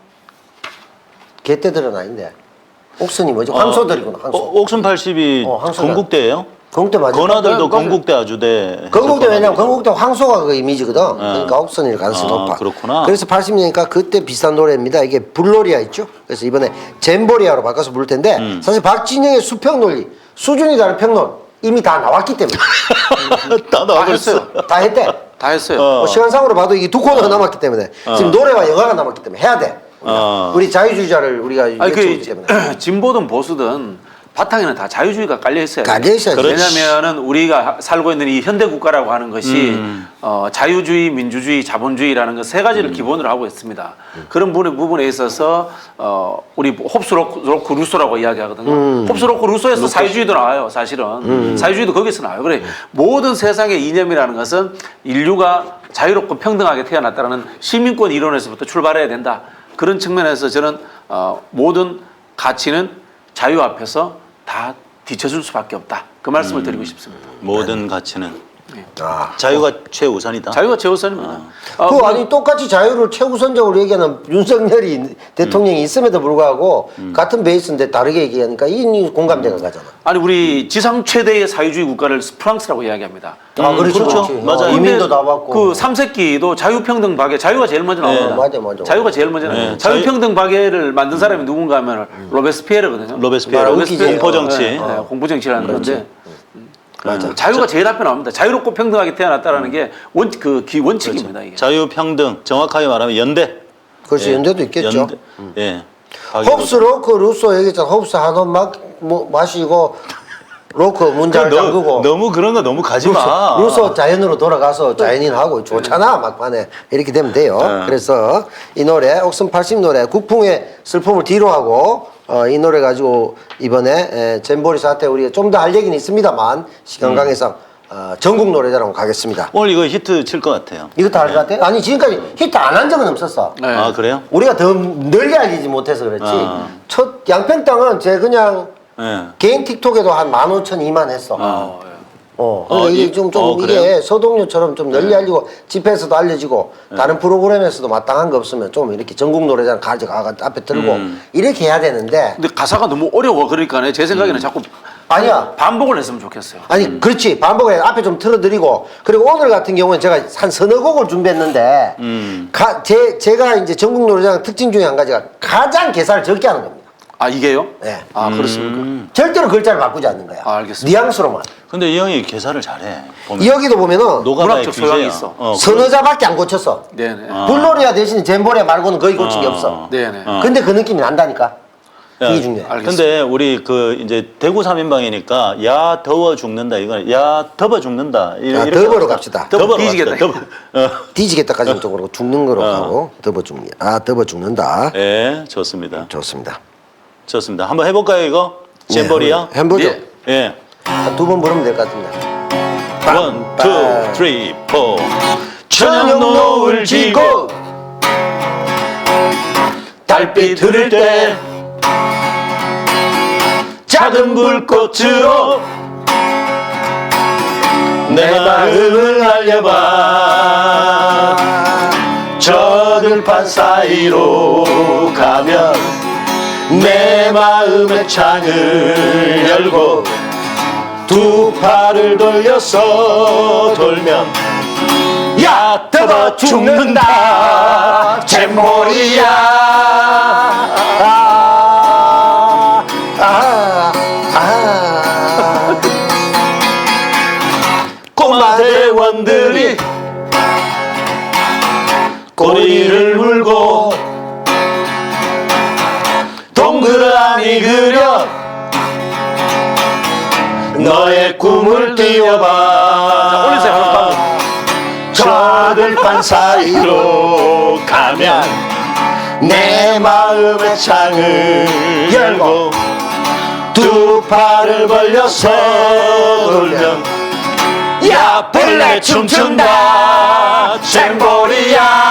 개떼들은 아닌데 옥슨이 뭐지? 황소들이구나. 황소. 옥순 80이 황소다. 건국대예요? 건국대 맞아. 건아들도 건국대 아주대. 건국대 왜냐면 건국대 황소가 그 이미지거든. 그러니까 옥선일 가능성이 높아. 그렇구나. 그래서 80년이니까 그때 비슷한 노래입니다. 이게 불놀이야 있죠. 그래서 이번에 잼보리아로 바꿔서 부를 텐데 사실 박진영의 수평 논리 수준이 다른 평론 이미 다 나왔기 때문에 다 나와버렸어. 다 했대. 다 했어요. 뭐 시간상으로 봐도 이게 두 코너가 남았기 때문에 지금 노래와 영화가 남았기 때문에 해야 돼. 우리 자유주의자를 우리가 아니 외치기 때문에. 그 진보든 보수든 바탕에는 다 자유주의가 깔려 있어야 돼요. 깔려 있어야죠. 왜냐하면은 우리가 살고 있는 이 현대 국가라고 하는 것이 자유주의, 민주주의, 자본주의라는 그 세 가지를 기본으로 하고 있습니다. 그런 부분에 있어서 우리 홉스 로크 루소라고 이야기하거든요. 홉스 로크 루소에서 사회주의도 나와요. 사실은 사회주의도 거기서 나와요. 그래 모든 세상의 이념이라는 것은 인류가 자유롭고 평등하게 태어났다는 시민권 이론에서부터 출발해야 된다. 그런 측면에서 저는 모든 가치는 자유 앞에서 다 뒤쳐줄 수밖에 없다. 그 말씀을 드리고 싶습니다. 모든 가치는 아. 자유가 최우선이다. 자유가 최우선입니다. 아니 똑같이 자유를 최우선적으로 얘기하는 윤석열이 대통령이 있음에도 불구하고 같은 베이스인데 다르게 얘기하니까 이 공감대가 가잖아. 아니 우리 지상 최대의 사회주의 국가를 프랑스라고 이야기합니다. 아 그렇죠. 그렇죠. 맞아요. 이민도 다 받고. 그 삼세끼도 자유평등 박애 자유가 제일 먼저 나옵니다. 맞아. 자유가 제일 먼저 나옵니다. 네. 자유평등 박애를 만든 사람이 누군가 하면 로베스피에르거든요. 로베스피에르 공포정치. 공포정치라는 건데 맞아. 자유가 제일 앞에 나옵니다. 자유롭고 평등하게 태어났다라는 게 원칙입니다. 이게. 자유, 평등, 정확하게 말하면 연대. 그렇지 연대도 있겠죠. 연대. 예. 홉스 로크 루소 얘기했잖아. 홉스 한번 마시고 로크 문장을 잠그고 너무 그런 거 너무 가지 마. 루소 자연으로 돌아가서 자연인하고 좋잖아 막판에 이렇게 되면 돼요. 그래서 이 노래 옥슨 80 노래 국풍의 슬픔을 뒤로 하고 이 노래 가지고 이번에 잼버리 사태 우리가 좀 더 할 얘기는 있습니다만 시간 관계상 전국 노래자랑 가겠습니다. 오늘 이거 히트 칠 것 같아요. 이거 다 할 것 같아? 아니 지금까지 히트 안 한 적은 없었어. 네. 아 그래요? 우리가 더 널리 알리지 못해서 그렇지. 첫 양평땅은 제 그냥 예. 개인 틱톡에도 한 15,000, 2만 했어. 그러니까 이게 좀 이게 그래요? 서동요처럼 좀 널리 알리고 집회에서도 알려지고 다른 프로그램에서도 마땅한 거 없으면 좀 이렇게 전국 노래장 가져가 앞에 들고 이렇게 해야 되는데 근데 가사가 너무 어려워. 그러니까 제 생각에는 자꾸 아니야. 반복을 했으면 좋겠어요. 아니 그렇지 반복해 앞에 좀 틀어드리고 그리고 오늘 같은 경우는 제가 한 서너 곡을 준비했는데 제가 이제 전국 노래장 특징 중에 한 가지가 가장 개사를 적게 하는 겁니다. 아 이게요? 네. 아 그렇습니까? 절대로 글자를 바꾸지 않는 거야. 알겠습니다. 뉘앙스로만. 근데 이 형이 개사를 잘해. 보면. 여기도 보면은 노가다의 문학적 소양이 귀재야. 있어. 서너 자밖에 안 고쳤어. 네네. 불놀이야 대신 잼보레 말고는 거의 고친 게 없어. 네네. 근데 그 느낌이 난다니까. 야, 이게 중요해. 알겠습니다. 근데 우리 그 이제 대구 3인방이니까 야 더워 죽는다 이거는 야 덮어 죽는다. 야, 덮어로 갑시다. 덮어로 뒤지겠다. 갑시다. 뒤지겠다까지는 쪽으로 죽는 거로 가고 덮어 죽는. 덮어 죽는다. 예, 좋습니다. 좋습니다. 좋습니다. 한번 해볼까요 이거? 잼버리야? 네, 해보죠. 예. 예. 두 번 부르면 될 것 같습니다. 1, 2, 3, 4. 저녁 노을 지고 달빛 흐를 때 작은 불꽃으로 내 마음을 알려봐. 저 들판 사이로 가면 내 마음의 창을 열고 두 팔을 돌려서 돌면 야 덮어 죽는다 잼머리야. 꼬마 대원들이 꼬리를 물고 동그라미 그려 너의 꿈을 띄워봐. 올리세요. 저 들판 사이로 가면 내 마음의 창을 열고 두 팔을 벌려서 돌면 야 벌레 춤춘다 잼보리야.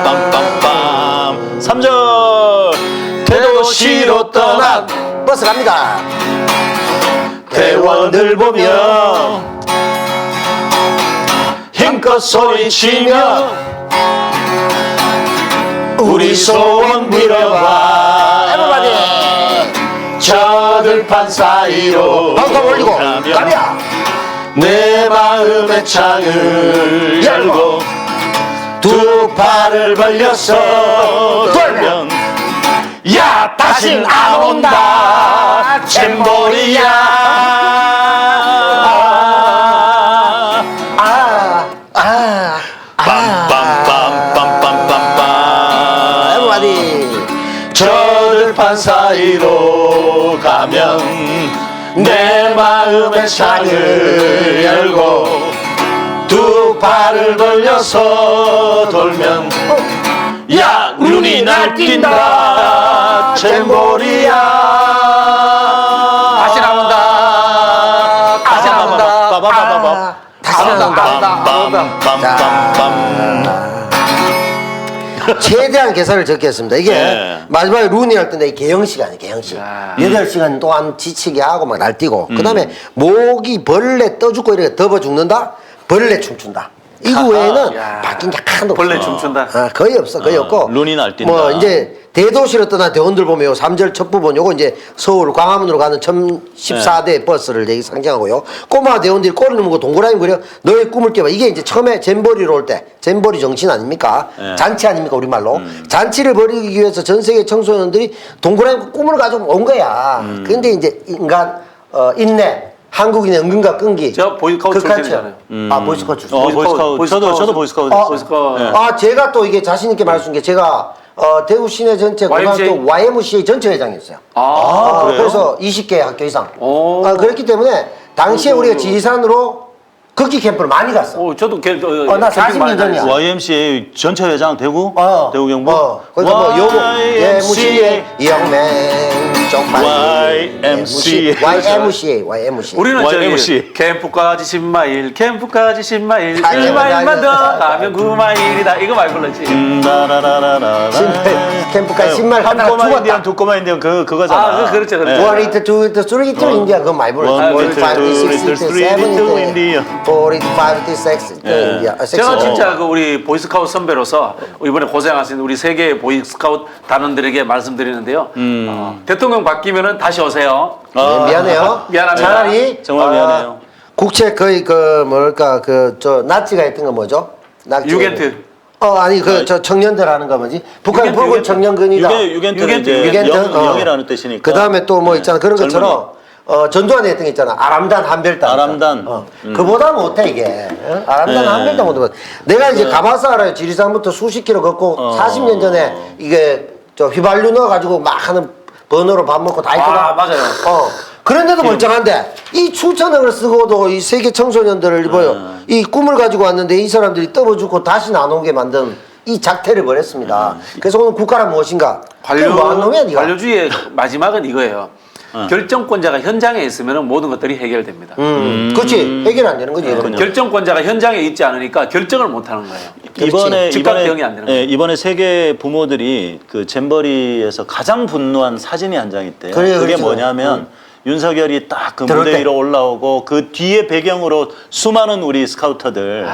빠바바바바바바바바바바바바바바바밤 3절 대도시로 떠난 버스 갑니다. 대원들 보며 힘껏 소리치며 우리 소원 빌어봐. 저 들판 사이로 방금 올리고 가면 가랴. 내 마음의 창을 열고 두 팔을 벌려서 돌면 야 다신 안 온다 잼보리야. 빰빰빰빰빰 저 들판 사이로 가면 내 마음의 창을 열고 두 발을 벌려서 돌면 야 눈이 날뛴다 잼버리야 다시 나온다. 다시 나온다. 다시 최대한 계산을 적겠습니다. 이게 네. 마지막에 룬이 할 때인데 개영 시간이에요, 개영 시간. 야. 8시간 동안 지치게 하고 막 날뛰고. 그 다음에 모기 벌레 떠 죽고 이렇게 덮어 죽는다? 벌레 춤춘다. 이거 외에는 야. 바뀐 게 하나도 없어. 벌레 춤춘다. 거의 없어, 거의 없고. 룬이 날뛴다. 뭐 이제 대도시로 떠난 대원들 보면 요 3절 첫 부분 요거 이제 서울 광화문으로 가는 1014대 버스를 여기 상징하고요. 꼬마 대원들이 꼬리를 물고 동그라미 그려 너의 꿈을 깨봐. 이게 이제 처음에 잼버리로 올 때 잼버리 정신 아닙니까? 네. 잔치 아닙니까 우리말로. 잔치를 벌이기 위해서 전 세계 청소년들이 동그라미 꿈을 가지고 온 거야. 근데 이제 인간 인내 한국인의 은근과 끈기. 저 보이스카우트 출신이잖아요. 아 보이스카우트 출신. 보이스카우트. 저도 보이스카우트 어, 했어요. 보이스카우트. 아 제가 또 이게 자신 있게 말할 수 있는 게 제가 대구 시내 전체 고등학교 YMCA 전체 회장이었어요. 그래요? 그래서 20개 학교 이상. 오. 그렇기 때문에 당시에 우리가 지리산으로 걷기 캠프를 많이 갔어. 저도 나 40년 전이야. YMCA 전체 회장 대구? 대구 경북? 그러니까 뭐 요거 YMCA 영맹 쪽팔리 YMCA 우리는 YMCA. 저기 캠프까지 10마일, 캠프까지 10마일, 아니, 1마일만 아니, 더 아니. 가면 9마일이다. 이거 많이 불렀지. 캠프까지 10마일 한 하다가 꼬마 인디언, 죽었다. 두 꼬마 인디언 그거잖아. 아, 그렇죠, 그렇죠. One little, two little, three little India 그거 많이 불렀지. One Four, little, five, two six little, little, three seven little little, India. four little, five little, six little India. 제가 진짜 그 우리 보이스카우트 선배로서 이번에 고생하신 우리 세계 보이스카우트 단원들에게 말씀드리는데요. 대통령 바뀌면은 다시 오세요. 미안해요. 미안합니다. 차라리 정말 미안해요. 국채 거의 그 뭐랄까 그 저 나치가 했던 거 뭐죠? 나치. 유겐트. 아니 그 저 청년들 하는 거 뭐지? 북한 유겐트, 붉은 유겐트. 청년근이다. 유겐트는 이제 유겐트? 영이라는 뜻이니까. 그 다음에 또 뭐 있잖아 그런 젊은이. 것처럼 전두환이 했던 게 있잖아. 아람단 한별단. 아람단. 그보다 못해 이게. 아람단 네. 한별단 못해. 내가 이제 가봐서 알아요. 지리산부터 수십 킬로 걷고 40년 전에 이게 저 휘발유 넣어가지고 막 하는 번호로 밥 먹고 다 있거든. 아, 맞아요. 그런데도 멀쩡한데 이 추천을 쓰고도 이 세계 청소년들을 이 꿈을 가지고 왔는데 이 사람들이 떠버 죽고 다시 나오게 만든 이 작태를 벌였습니다. 그래서 오늘 국가란 무엇인가? 뭐한 놈이야 네가? 관료주의의 마지막은 이거예요. 결정권자가 현장에 있으면 모든 것들이 해결됩니다. 그렇지 해결 안 되는 거지. 이러면. 결정권자가 현장에 있지 않으니까 결정을 못 하는 거예요. 즉각 대응이 안 되는 거예요. 이번에 세계 부모들이 그 잼버리에서 가장 분노한 사진이 한 장 있대요. 그래요, 그게 그렇죠. 뭐냐면 위원석열이 딱 그 들어올 무대 때. 위로 올라오고 그 뒤에 배경으로 수많은 우리 스카우터들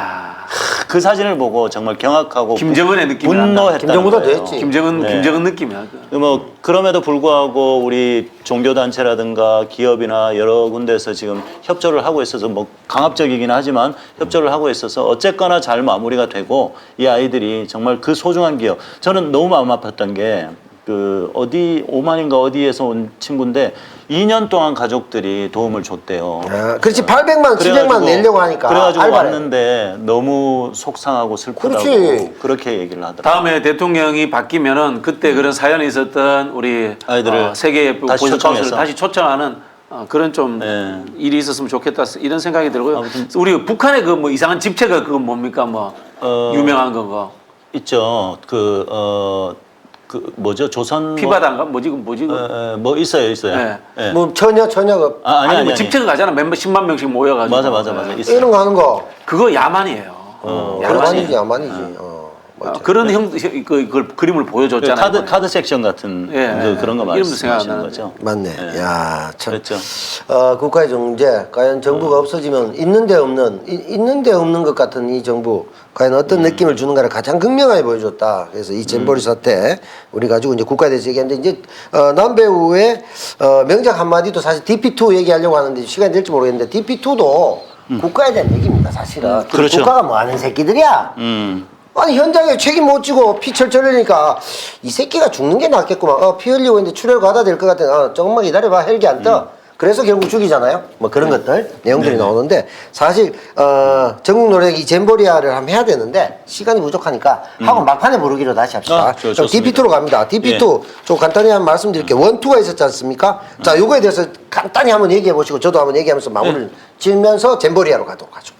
그 사진을 보고 정말 경악하고 김정은의 느낌이 분노했다는 김정은도 거예요. 됐지. 김정은 느낌이야. 뭐 그럼에도 불구하고 우리 종교 단체라든가 기업이나 여러 군데에서 지금 협조를 하고 있어서 뭐 강압적이긴 하지만 협조를 하고 있어서 어쨌거나 잘 마무리가 되고 이 아이들이 정말 그 소중한 기업. 저는 너무 마음 아팠던 게 그 어디 오만인가 어디에서 온 친구인데 2년 동안 가족들이 도움을 줬대요. 그렇지 800만 700만 내려고 하니까 그래가지고 알바를. 왔는데 너무 속상하고 슬프다고 그렇지. 그렇게 얘기를 하더라고요. 다음에 대통령이 바뀌면은 그때 그런 사연이 있었던 우리 아이들을 세계 다시 보이스카우트를 초청해서. 다시 초청하는 그런 좀 네. 일이 있었으면 좋겠다 이런 생각이 들고요. 아무튼- 우리 북한의 그 뭐 이상한 집체가 그건 뭡니까 뭐 유명한 거 있죠. 그 뭐죠? 조선 피바단가 뭐지 뭐 있어요. 네. 예. 뭐 처녀가 아니 뭐 집체가 가잖아. 멤버 10만 명씩 모여가지고. 맞아. 네. 있어요. 이런 거 하는 거 그거 야만이에요. 야만이지 야만이지. 맞아. 그런 그걸 그림을 보여줬잖아요. 카드 섹션 같은 그런 거 이름도 생각 안 말씀하시는 나는데. 거죠? 맞네. 네. 야, 참. 그랬죠. 국가의 정제, 과연 정부가 없어지면 있는데 없는 것 같은 이 정부, 과연 어떤 느낌을 주는가를 가장 극명하게 보여줬다. 그래서 이 잼버리 사태, 우리 가지고 이제 국가에 대해서 얘기했는데, 이제, 남배우의, 명작 한마디도 사실 DP2 얘기하려고 하는데 시간이 될지 모르겠는데, DP2도 국가에 대한 얘기입니다, 사실은. 그렇죠. 국가가 뭐 하는 새끼들이야? 아니 현장에 책임 못 지고 피 철철 흘리니까 이 새끼가 죽는 게 낫겠구만. 피 흘리고 있는데 출혈 가다 될 것 같아. 조금만 기다려봐. 헬기 안 떠. 그래서 결국 죽이잖아요. 뭐 그런 것들 내용들이 나오는데 사실 전국 노래 이 잼보리아를 한번 해야 되는데 시간이 부족하니까 하고 막판에 부르기로 다시 합시다. 그럼 DP2로 갑니다. DP2 좀 간단히 한번 말씀드릴게요. 1, 2가 있었지 않습니까? 자, 요거에 대해서 간단히 한번 얘기해 보시고 저도 한번 얘기하면서 마무리를 지으면서 잼보리아로 가도록 하죠.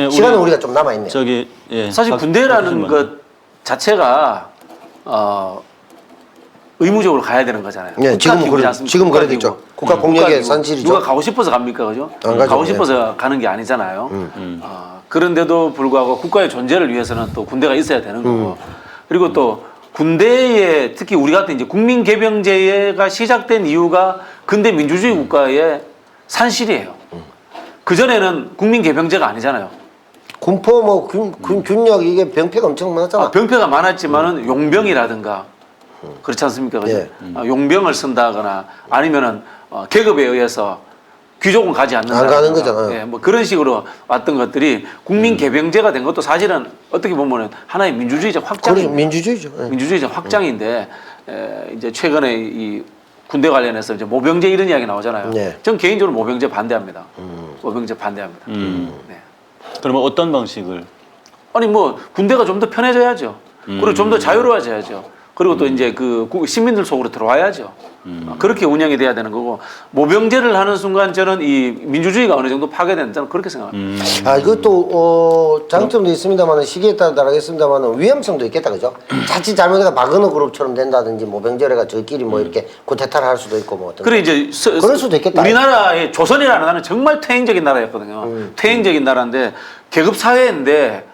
시간은 우리가 좀 남아 있네요. 저기 사실 군대라는 것 자체가 의무적으로 가야 되는 거잖아요. 네, 지금은 국가기구지 않습니까? 지금 그래야겠죠. 국가 공약의 국가기구. 산실이죠. 누가 가고 싶어서 갑니까, 그죠? 안 가죠. 가고 싶어서 가는 게 아니잖아요. 그런데도 불구하고 국가의 존재를 위해서는 또 군대가 있어야 되는 거고. 그리고 또 군대에 특히 우리 같은 이제 국민개병제가 시작된 이유가 근대 민주주의 국가의 산실이에요. 그 전에는 국민개병제가 아니잖아요. 군포 뭐 균력 이게 병폐가 엄청 많았잖아. 병폐가 많았지만은 용병이라든가 그렇지 않습니까? 그죠? 예. 용병을 쓴다거나 아니면은 계급에 의해서 귀족은 가지 않는다. 안 가는 거잖아요. 예, 뭐 그런 식으로 왔던 것들이 국민 개병제가 된 것도 사실은 어떻게 보면은 하나의 민주주의적 확장. 그렇죠. 민주주의죠. 예. 민주주의적 확장인데 이제 최근에 이 군대 관련해서 이제 모병제 이런 이야기 나오잖아요. 네. 전 개인적으로 모병제 반대합니다. 모병제 반대합니다. 네. 그러면 어떤 방식을? 아니 뭐 군대가 좀 더 편해져야죠. 그리고 좀 더 자유로워져야죠. 그리고 또 이제 그 시민들 속으로 들어와야죠. 그렇게 운영이 돼야 되는 거고 모병제를 하는 순간 저는 이 민주주의가 어느 정도 파괴된다 저는 그렇게 생각합니다. 아 이것도 장점도 있습니다만 시기에 따라 다르겠습니다만 위험성도 있겠다 그죠? 자칫 잘못해가 박은호 그룹처럼 된다든지 모병제가 저끼리 뭐 이렇게 구태타를 할 수도 있고 뭐 어떤. 그래 이제 그럴 수도 있겠다. 우리나라의 조선이라는 나라는 정말 퇴행적인 나라였거든요. 퇴행적인 나라인데 계급 사회인데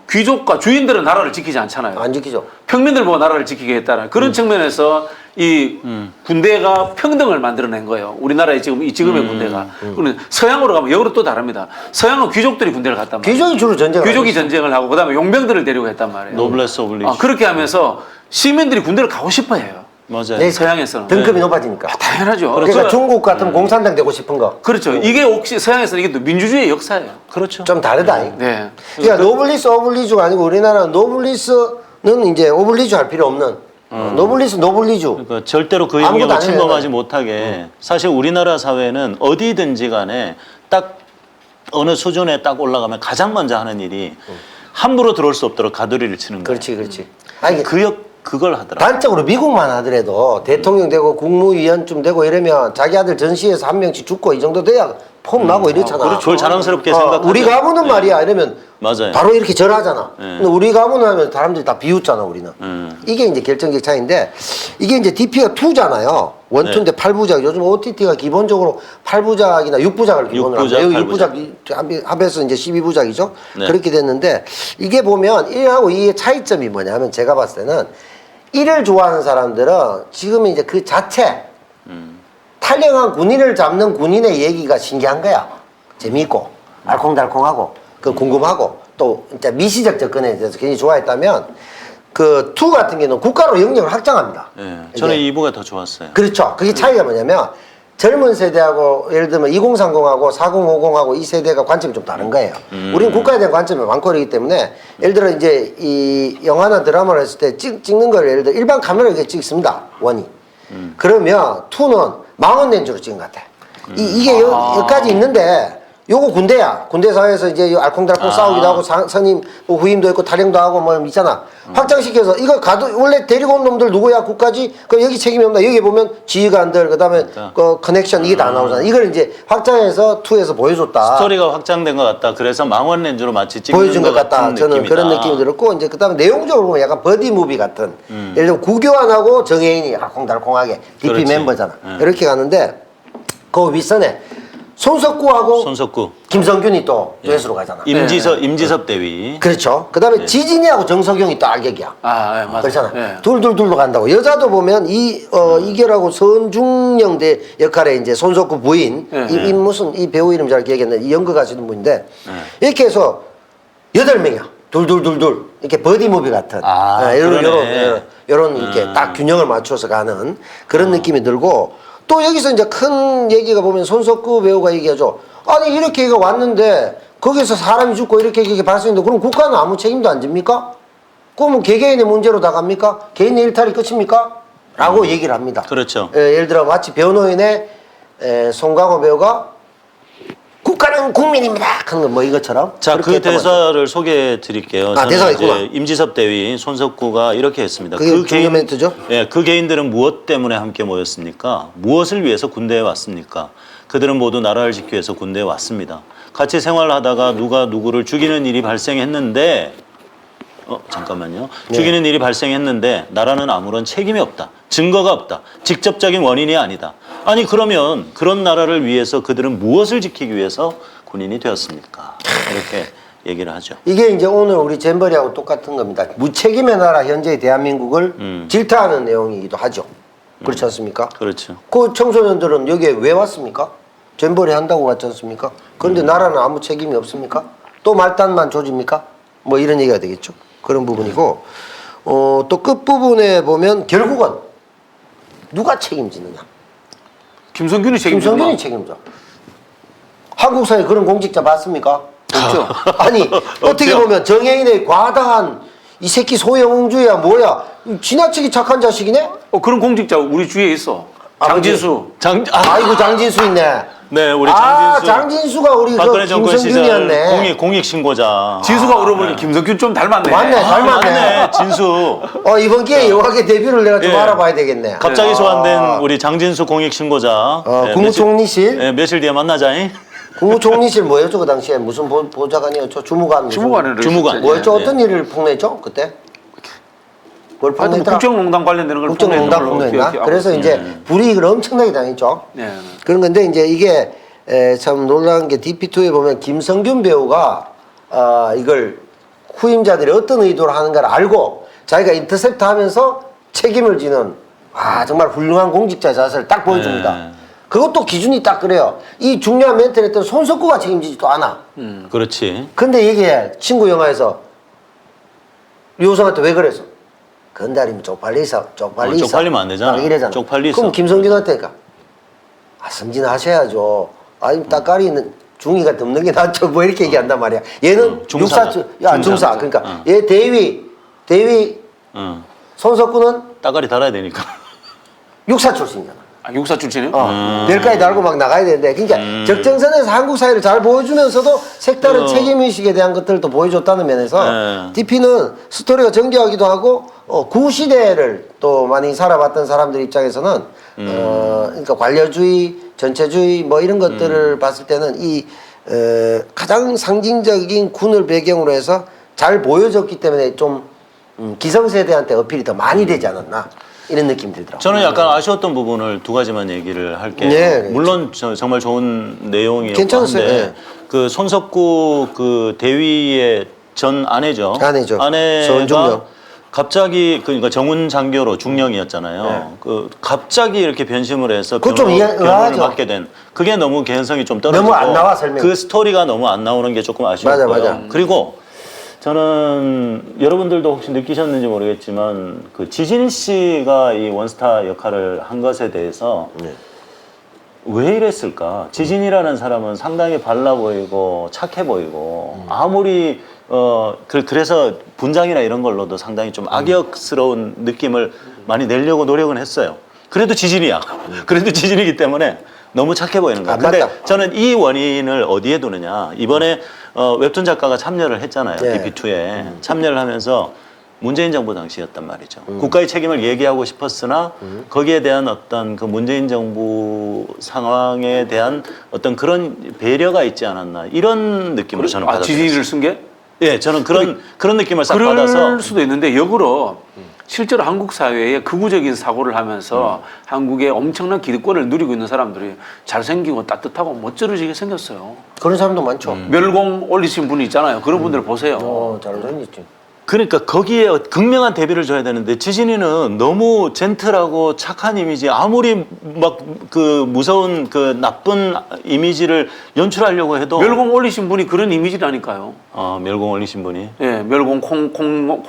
귀족과 주인들은 나라를 지키지 않잖아요. 안 지키죠. 평민들 보고 나라를 지키게 했다는 그런 측면에서 이 군대가 평등을 만들어낸 거예요. 우리나라의 지금의 군대가. 그러면 서양으로 가면 역으로 또 다릅니다. 서양은 귀족들이 군대를 갔단 말이에요. 귀족이 주로 전쟁을 귀족이 하죠. 전쟁을 하고 그다음에 용병들을 데리고 했단 말이에요. 노블레스 오블리주. 그렇게 하면서 시민들이 군대를 가고 싶어해요. 맞아요. 네, 서양에서는. 등급이 높아지니까. 당연하죠. 그러니까 중국 같은 공산당 되고 싶은 거. 그렇죠. 이게 혹시 서양에서는 이게 또 민주주의의 역사예요. 그렇죠. 좀 다르다. 네. 그러니까 노블리스 오블리주가 아니고 우리나라는 노블리스는 이제 오블리주 할 필요 없는 노블리주. 그러니까 절대로 그 아무것도 영역을 안 침범하지 해요. 못하게 사실 우리나라 사회는 어디든지 간에 딱 어느 수준에 딱 올라가면 가장 먼저 하는 일이 함부로 들어올 수 없도록 가두리를 치는 거예요. 그렇지. 아니 그걸 하더라고요. 단적으로 미국만 하더라도 대통령 되고 국무위원쯤 되고 이러면 자기 아들 전시에서 한 명씩 죽고 이 정도 돼야 폼 나고 이렇잖아. 그렇죠. 그걸 자랑스럽게 생각하죠. 우리 가문은 말이야 이러면 맞아요. 바로 이렇게 절하잖아. 네. 근데 우리 가문은 하면 사람들이 다 비웃잖아 우리는. 이게 이제 결정적 차이인데 이게 이제 DP가 2잖아요. 원투인데 8부작. 요즘 OTT가 기본적으로 8부작이나 6부작을 기본으로 합니다. 여기 6부작 합해서 이제 12부작이죠. 네. 그렇게 됐는데 이게 보면 1하고 2의 차이점이 뭐냐면 제가 봤을 때는 1을 좋아하는 사람들은 지금 이제 그 자체 탈영한 군인을 잡는 군인의 얘기가 신기한 거야. 재미있고 알콩달콩하고 그 궁금하고 또 진짜 미시적 접근에 대해서 굉장히 좋아했다면 그 2 같은 경우는 국가로 영역을 확장합니다. 네. 저는 이제 2부가 더 좋았어요. 그렇죠. 그게 차이가 뭐냐면 젊은 세대하고 예를 들면 2030하고 4050하고 이 세대가 관점이 좀 다른 거예요. 우리는 국가에 대한 관점이 많고 그러기 때문에 예를 들어 이제 이 영화나 드라마를 했을 때 찍는 걸 예를 들어 일반 카메라로 이렇게 찍습니다. 원이. 그러면 2는 망원 렌즈로 찍은 것 같아. 이게 여기까지 있는데 요거 군대야. 군대 사회에서 이제 알콩달콩 싸우기도 하고 선임 뭐 후임도 있고 탈영도 하고 뭐 있잖아. 확장시켜서 이거 원래 데리고 온 놈들 누구야 국가지? 그럼 여기 책임이 없나? 여기 보면 지휘관들 그다음에 그 커넥션 이게 다 나오잖아. 이걸 이제 확장해서 2에서 보여줬다. 스토리가 확장된 것 같다. 그래서 망원 렌즈로 마치 찍는 보여준 것 같다. 저는 느낌이다. 그런 느낌이 들었고 이제 그다음에 내용적으로 보면 약간 버디 무비 같은. 예를 들면 구교환하고 정혜인이 알콩달콩하게 DP 그렇지. 멤버잖아. 이렇게 가는데 그 윗선에 손석구 김성균이 또 듀엣으로 가잖아. 임지섭 대위. 그렇죠. 그다음에 지진이하고 정석영이 또 악역이야. 네, 맞아요. 그렇잖아. 네. 둘둘둘로 간다고. 여자도 보면 이결하고 선중영 대 역할에 이제 손석구 부인 이 배우 이름 잘 기억이 안 나. 이 연극하시는 분인데 이렇게 해서 8명이야. 둘둘둘둘 이렇게 버디 무비 같은 이런 이렇게 딱 균형을 맞춰서 가는 그런 느낌이 들고. 또 여기서 이제 큰 얘기가 보면 손석구 배우가 얘기하죠. 아니 이렇게 왔는데 거기서 사람이 죽고 이렇게 발생했는데 그럼 국가는 아무 책임도 안 집니까? 그러면 개개인의 문제로 다 갑니까? 개인의 일탈이 끝입니까? 라고 얘기를 합니다. 그렇죠. 예를 들어 마치 변호인의 송강호 배우가 국가는 국민입니다 하는 거 뭐 이것처럼. 자, 그렇게 그 했던 거죠. 대사를 소개해 드릴게요. 아, 대사가 이제 있구나. 임지섭 대위, 손석구가 이렇게 했습니다. 그게 중요 멘트죠? 예, 그 개인들은 무엇 때문에 함께 모였습니까? 무엇을 위해서 군대에 왔습니까? 그들은 모두 나라를 지키기 위해서 군대에 왔습니다. 같이 생활하다가 누가 누구를 죽이는 일이 발생했는데 잠깐만요. 죽이는 일이 발생했는데 나라는 아무런 책임이 없다. 증거가 없다. 직접적인 원인이 아니다. 아니 그러면 그런 나라를 위해서 그들은 무엇을 지키기 위해서 군인이 되었습니까? 이렇게 얘기를 하죠. 이게 이제 오늘 우리 잼버리하고 똑같은 겁니다. 무책임의 나라 현재의 대한민국을 질타하는 내용이기도 하죠. 그렇지 않습니까? 그렇죠. 그 청소년들은 여기에 왜 왔습니까? 잼버리 한다고 왔지 않습니까? 그런데 나라는 아무 책임이 없습니까? 또 말단만 조집니까? 뭐 이런 얘기가 되겠죠. 그런 부분이고 또 끝부분에 보면 결국은 누가 책임지느냐? 김성균이 책임져. 김성균이 책임져. 한국 사회 그런 공직자 봤습니까? 없죠. 아니 어떻게 보면 정해인의 과다한 이 새끼 소영웅주의야 뭐야 지나치게 착한 자식이네? 그런 공직자 우리 주위에 있어. 장진수. 아이고 장진수 있네. 네, 우리 장진수가 우리 그 박근혜 정권 시절 김성균이었네. 공익 신고자. 진수가 그러고 보니 김성균 좀 닮았네. 맞네, 닮았네. 맞네, 진수. 이번 기회에 영화계 데뷔를 내가 좀 예. 알아봐야 되겠네. 갑자기 소환된 우리 장진수 공익 신고자. 국무총리실. 며칠 뒤에 만나자잉. 국무총리실 뭐였죠 그 당시에 무슨 보좌관이었죠? 주무관. 주무관. 뭐였죠? 네, 어떤 일을 폭로했죠 그때? 뭘 하여튼 폭로했더라? 국정농단 관련되는 걸 국정농단 폭로했던 걸로 폭로했나? 기억하고 그래서 있습니다. 이제 불이익을 엄청나게 당했죠. 네. 그런 건데 이제 이게 참 놀라운 게 DP2에 보면 김성균 배우가 이걸 후임자들이 어떤 의도를 하는가를 알고 자기가 인터셉트 하면서 책임을 지는 정말 훌륭한 공직자 자세를 딱 보여줍니다. 네. 그것도 기준이 딱 그래요. 이 중요한 멘트를 했던 손석구가 책임지지도 않아. 그렇지. 근데 이게 친구 영화에서 류호성한테 왜 그랬어? 건달이면 쪽팔리면 안 되잖아. 이래잖아. 쪽팔리서. 그럼 김성균한테니까 승진하셔야죠. 따까리는 중이가 덮는 게 낫죠. 뭐 이렇게 얘기한단 말이야. 얘는 중사죠. 중사. 그러니까 얘 대위 손석구는 따가리 달아야 되니까. 육사 출신이잖아. 육사 출신이요? 내일까지 달고 막 나가야 되는데 그러니까 적정선에서 한국 사회를 잘 보여주면서도 색다른 책임의식에 대한 것들도 보여줬다는 면에서 DP는 스토리가 정교하기도 하고 구시대를 또 많이 살아봤던 사람들 입장에서는 그러니까 관료주의, 전체주의 뭐 이런 것들을 봤을 때는 이 가장 상징적인 군을 배경으로 해서 잘 보여줬기 때문에 좀 기성세대한테 어필이 더 많이 되지 않았나 이런 느낌이 들더라고요. 저는 약간 아쉬웠던 부분을 두 가지만 얘기를 할게요. 네, 물론 정말 좋은 내용이었고 괜찮았어요. 한데 네. 그 손석구 그 대위의 전 아내죠. 아내죠. 아내가 서은중령. 갑자기 그러니까 정운 장교로 중령이었잖아요. 그 갑자기 이렇게 변심을 해서 그거 좀 변호를 의아하죠. 받게 된 그게 너무 개연성이 좀 떨어지고 너무 안 나와, 설명이. 그 스토리가 너무 안 나오는 게 조금 아쉬웠고요. 맞아. 그리고 저는 여러분들도 혹시 느끼셨는지 모르겠지만 그 지진 씨가 이 원스타 역할을 한 것에 대해서 왜 이랬을까? 지진이라는 사람은 상당히 발라 보이고 착해 보이고 아무리 그래서 분장이나 이런 걸로도 상당히 좀 악역스러운 느낌을 많이 내려고 노력은 했어요. 그래도 지진이야. 그래도 지진이기 때문에 너무 착해 보이는 거야. 근데 맞다. 저는 이 원인을 어디에 두느냐. 이번에 웹툰 작가가 참여를 했잖아요. 네. DP2에 참여를 하면서 문재인 정부 당시였단 말이죠. 국가의 책임을 얘기하고 싶었으나 거기에 대한 어떤 그 문재인 정부 상황에 대한 어떤 그런 배려가 있지 않았나 이런 느낌으로 저는 받았어요. 지진이를 쓴 게? 예, 저는 그런 느낌을 싹 그럴 받아서 수도 있는데 역으로 실제로 한국 사회에 극우적인 사고를 하면서 한국의 엄청난 기득권을 누리고 있는 사람들이 잘생기고 따뜻하고 멋쩍어지게 생겼어요. 그런 사람도 많죠. 멸공 올리신 분이 있잖아요. 그런 분들 보세요. 잘 생겼지. 그러니까 거기에 극명한 대비를 줘야 되는데 지진이는 너무 젠틀하고 착한 이미지 아무리 막 그 무서운 그 나쁜 이미지를 연출하려고 해도 멸공 올리신 분이 그런 이미지라니까요. 멸공 올리신 분이 예, 멸공 콩콩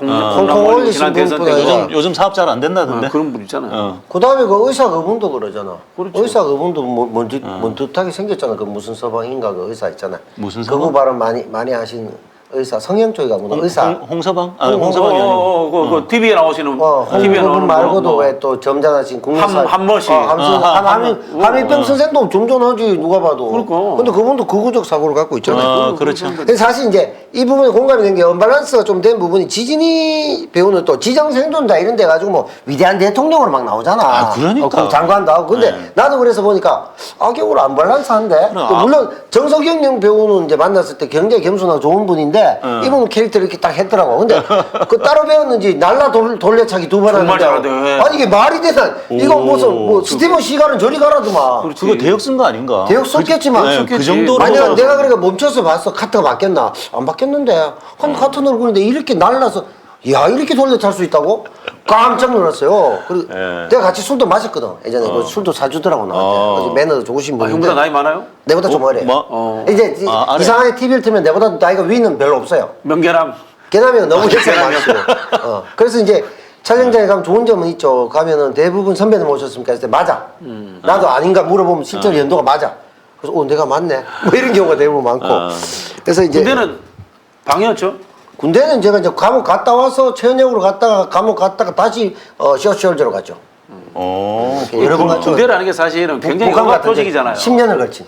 올리신 지난 대선 때 분보다 요즘 사업 잘 안 된다던데. 그런 분 있잖아요. 그 다음에 그 의사 그분도 그러잖아. 그렇죠. 의사 그분도 먼듯하게 생겼잖아. 그 무슨 서방인가 그 의사 있잖아. 무슨 그분 서방? 발언 많이 하신 의사 성형 쪽이 가구나 의사. 홍서방? 아, 홍서방이 아니고. 그 TV에 나오시는 TV에 그분 나오는 말고도 왜 또 점잖으신 국민사 한머씨. 함민병 선생도 점잖하지 누가 봐도. 그러니까. 근데 그분도 극우적 사고를 갖고 있잖아요. 그렇죠. 근데 사실 이제 이 부분에 공감이 된 게 언밸런스가 좀 된 부분이 지진이 배우는 또 지정생존자 이런 데 가지고 뭐 위대한 대통령으로 막 나오잖아. 아, 그러니까. 그 장관도 하고. 근데 네. 나도 그래서 보니까 악역으로 언밸런스한데. 또 물론 정석영 배우는 이제 만났을 때 굉장히 겸손하고 좋은 분인데 이분 캐릭터를 이렇게 딱 했더라고. 근데 그 따로 배웠는지 날라 돌려차기 두 번 정말 하는데. 잘하네. 아니 이게 말이 되나? 이거 무슨 뭐 스티븐 시간은 저리 가라더만. 그거 대역 쓴 거 아닌가? 대역 썼겠지만. 네, 그 정도로. 아니 내가 그러니까 멈춰서 봤어. 카트가 바뀌었나? 안 바뀌었는데. 한 같은 얼굴인데 이렇게 날라서 야 이렇게 돌려찰 수 있다고? 깜짝 놀랐어요. 그리고 예. 내가 같이 술도 마셨거든. 예전에 그 술도 사주더라고 나한테. 그래서 매너도 좋으신 분인데. 형보다 나이 많아요? 내보다 좀 어려. 뭐? 이제 아래. 이상하게 TV를 틀면 내보다 나이가 위는 별로 없어요. 명계남. 개남이가 너무 예쁘게 많으시고. 그래서 이제 촬영장에 가면 좋은 점은 있죠. 가면은 대부분 선배님 오셨습니까? 했을 때 맞아. 나도 아닌가 물어보면 실제로 연도가 맞아. 그래서 내가 맞네. 뭐 이런 경우가 대부분 많고. 그래서 이제 군대는 방해였죠? 군대는 제가 이제 감옥 갔다 와서 최연역으로 갔다가 감옥 갔다가 다시 셔츠홀저로 갔죠. 여러 번 갔죠. 군대라는 게 사실은 굉장히 북한 음악 같은 데 조직이잖아요. 10년을 걸친.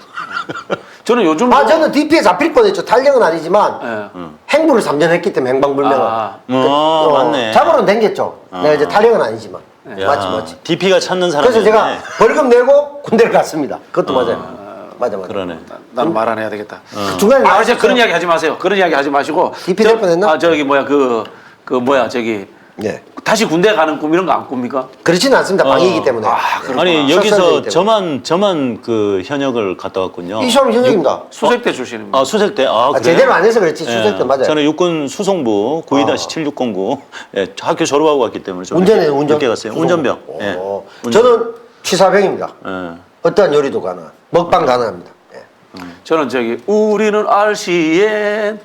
저는 요즘 저는 DP에 잡힐 뻔했죠. 탈령은 아니지만 행부를 3년 했기 때문에 행방불명을. 맞네. 잡으러 댕겼죠. 내가 이제 탈령은 아니지만. 야, 맞지. DP가 찾는 사람. 그래서 제가 벌금 내고 군대를 갔습니다. 그것도 맞아요. 맞아. 그러네. 나는 말 안 해야 되겠다. 중간에 아, 이제 그런 이야기 하지 마세요. 그런 이야기 하지 마시고. DP 될 뻔했나? 저기 뭐야 저기 네. 다시 군대 가는 꿈 이런 거 안 꿉니까? 그렇지는 않습니다. 방위이기 때문에. 아니 셔츠홀저이기 여기서 때문에. 저만 그 현역을 갔다 왔군요. 이 시험은 현역입니다. 수색대 출신입니다. 아 수색 때. 아, 그래요? 제대로 안 해서 그렇지. 예. 수색 때 맞아요. 저는 육군 수송부 92-7609 예, 학교 졸업하고 갔기 때문에 좀 운전해요, 운전. 늦게 갔어요. 운전병. 예. 저는 취사병입니다. 예. 어떠한 요리도 가능한. 먹방 가능합니다. 예. 저는 저기 우리는 RCN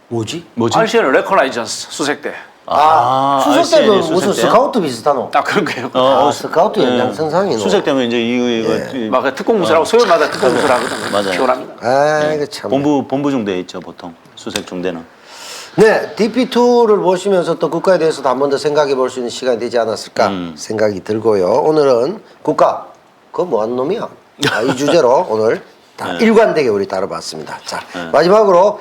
뭐지? RCN 레코나이전스 수색대. 수색 때도 RCN 이 무슨 수색 때요? 스카우트 비슷하노? 아 그런 거예요. 스카우트 연장 선상이노. 수색 때문에 이제 이거 막 특공무술하고 소요마다 특공무술 하거든요. 맞아요. 피곤합니다. 아, 이거 참. 본부 중대에 있죠 보통 수색 중대는. 네, DP2를 보시면서 또 국가에 대해서도 한 번 더 생각해 볼 수 있는 시간이 되지 않았을까 생각이 들고요. 오늘은 국가, 그거 뭐하는 놈이야? 이 주제로 오늘 다 일관되게 우리 다뤄봤습니다. 자, 마지막으로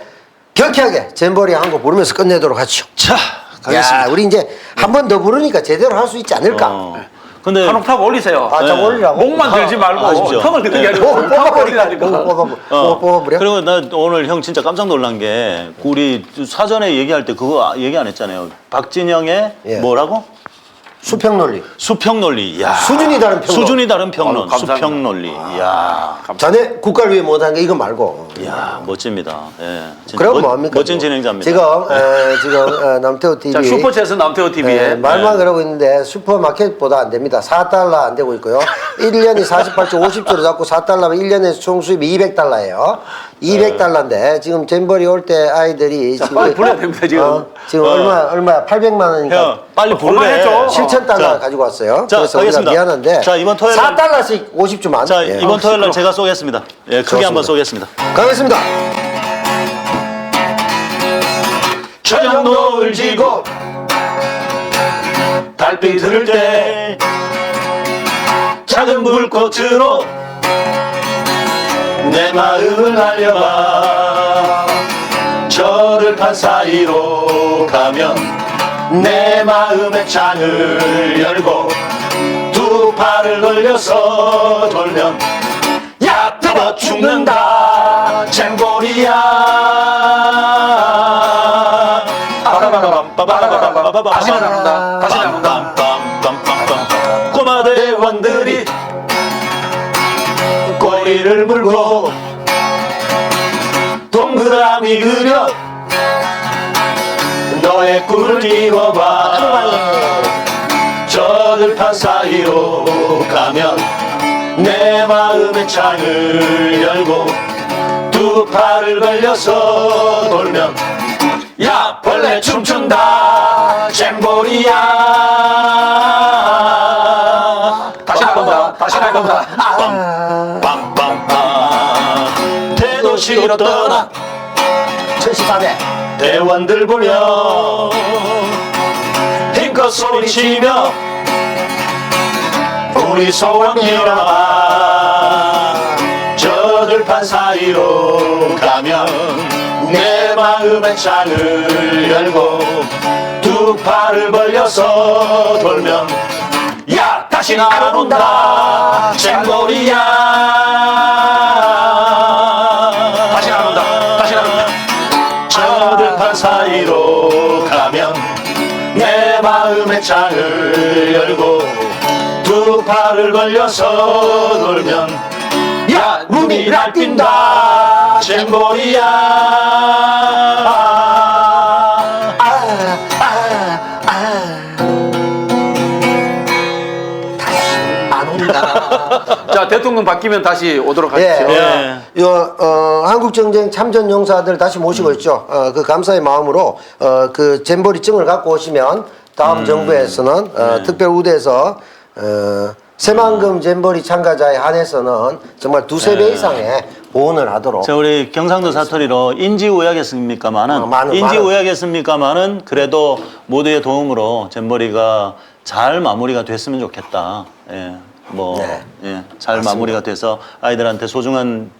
경쾌하게 잼버리 한 곡 부르면서 끝내도록 하죠. 자 가겠습니다. 야, 우리 이제 한 번 더 부르니까 제대로 할 수 있지 않을까? 근데 한 옥타브 올리세요. 좀 올리라고? 목만 들지 말고 아십시오. 턱을 듣는 게 아니고 옥타브 올리라니까. 뽑아버려? 그리고 나 오늘 형 진짜 깜짝 놀란 게 우리 사전에 얘기할 때 그거 얘기 안 했잖아요. 박진영의 예. 뭐라고? 수평논리. 수평 논리. 야. 수준이 다른 평론. 수준이 다른 평론. 감사합니다. 수평 논리. 야. 자네 국가를 위해 못한 게 이거 말고. 야, 멋집니다. 예. 진짜 그럼 뭐합니까? 멋진 진행자입니다. 지금 남태호 TV. 자 슈퍼챗은 남태호 TV에 말만 그러고 있는데 슈퍼마켓보다 안 됩니다. 4달러 안 되고 있고요. 1년이 48조 50조로 잡고 4달러면 1년에 총 수입이 200달러예요. 200달러인데 지금 잼버리 올 때 아이들이 지금 빨리 불러야 됩니다, 지금. 지금 얼마야? 800만 원이니까 형, 빨리 그만해줘. 부르래. 7,000달러 자, 가지고 왔어요. 자, 그래서 우리가 가겠습니다. 미안한데 자, 이번 토요일 4달러씩 50주만. 자, 예. 이번 토요일 날 제가 쏘겠습니다. 예, 크게 한번 좋습니다. 쏘겠습니다. 가겠습니다. 저녁 노을 지고 달빛 흐를 때 작은 불꽃으로 내 마음을 알려봐. 저들판 사이로 가면 내 마음의 창을 열고 두 팔을 걸려서 돌면 야 뜨거 죽는다 잼볼이야. 다시 나갑니다. 다시 나갑니다. 빰빰빰빰빰빰. 꼬마 대원들이 꼬리를 물고 동그라미 그려 너의 꿈을 이뤄봐. 저들판 사이로 가면 내 마음의 창을 열고 두 팔을 걸려서 돌면 야 벌레 춤춘다 잼볼이야. 다시 나갑니다. 다시 나갑니다. 빰빰빰빰 대도시로 떠나 1400 대원들 보려 힘껏 소리치며 우리 소원 이뤄봐. 저 들판 사이로 가면 내 마음의 창을 열고 두 팔을 벌려서 돌면 야 다시 안 온다 잼버리야. 다시 안 온다 다시 안 온다. 저 들판 사이로 가면 내 마음의 창을 열고 두 팔을 벌려서 돌면 야 눈이 날뛴다 잼버리야. 안 온다. 자, 대통령 바뀌면 다시 오도록 예, 하십시오. 한국전쟁 참전 용사들 다시 모시고 있죠. 그 감사의 마음으로 그 잼버리증을 갖고 오시면 다음 정부에서는 특별 우대에서 새만금 잼버리 참가자에 한해서는 정말 두세 배 이상의 보훈을 하도록. 자, 우리 경상도 사투리로 인지오약했습니까마는 인지오약했습니까마는 그래도 모두의 도움으로 잼버리가 잘 마무리가 됐으면 좋겠다. 예. 뭐, 네. 예, 잘 마무리가 돼서 아이들한테 소중한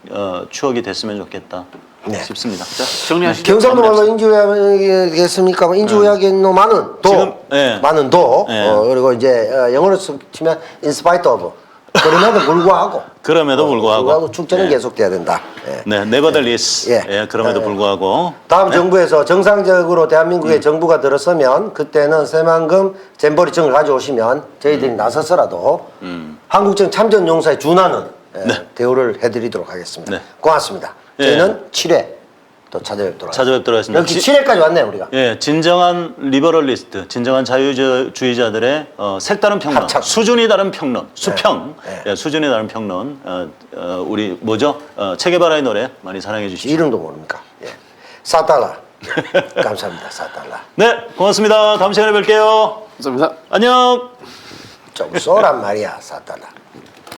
추억이 됐으면 좋겠다 네. 싶습니다. 자, 정리하시죠. 경상도 말로 인지오약이겠습니까? 인지오약이노만은 도, 지금, 예. 많은 도, 예. 그리고 이제 영어로 치면 in spite of. 그럼에도 불구하고. 그럼에도 불구하고 축제는 예. 계속돼야 된다. 예. 네, nevertheless. 예. 예, 그럼에도 예. 불구하고 다음 정부에서 정상적으로 대한민국의 정부가 들어서면 그때는 새만금 잼버리증을 가져오시면 저희들이 나서서라도 한국전 참전 용사에 준하는 대우를 해드리도록 하겠습니다. 네. 고맙습니다. 예. 저희는 7회 또 찾아뵙도록 찾아뵙도록 하겠습니다. 여기 7회까지 왔네 우리가. 예, 진정한 리버럴리스트, 진정한 자유주의자들의 색다른 평론, 합창. 수준이 다른 평론, 수평, 네. 예, 수준이 다른 평론, 우리 뭐죠? 체게바라의 노래 많이 사랑해 주십시오. 이름도 모릅니까? 예. 4달러. 감사합니다. 4달러. 네, 고맙습니다. 다음 시간에 뵐게요. 감사합니다. 안녕. 좀 쏘란 말이야 4달러.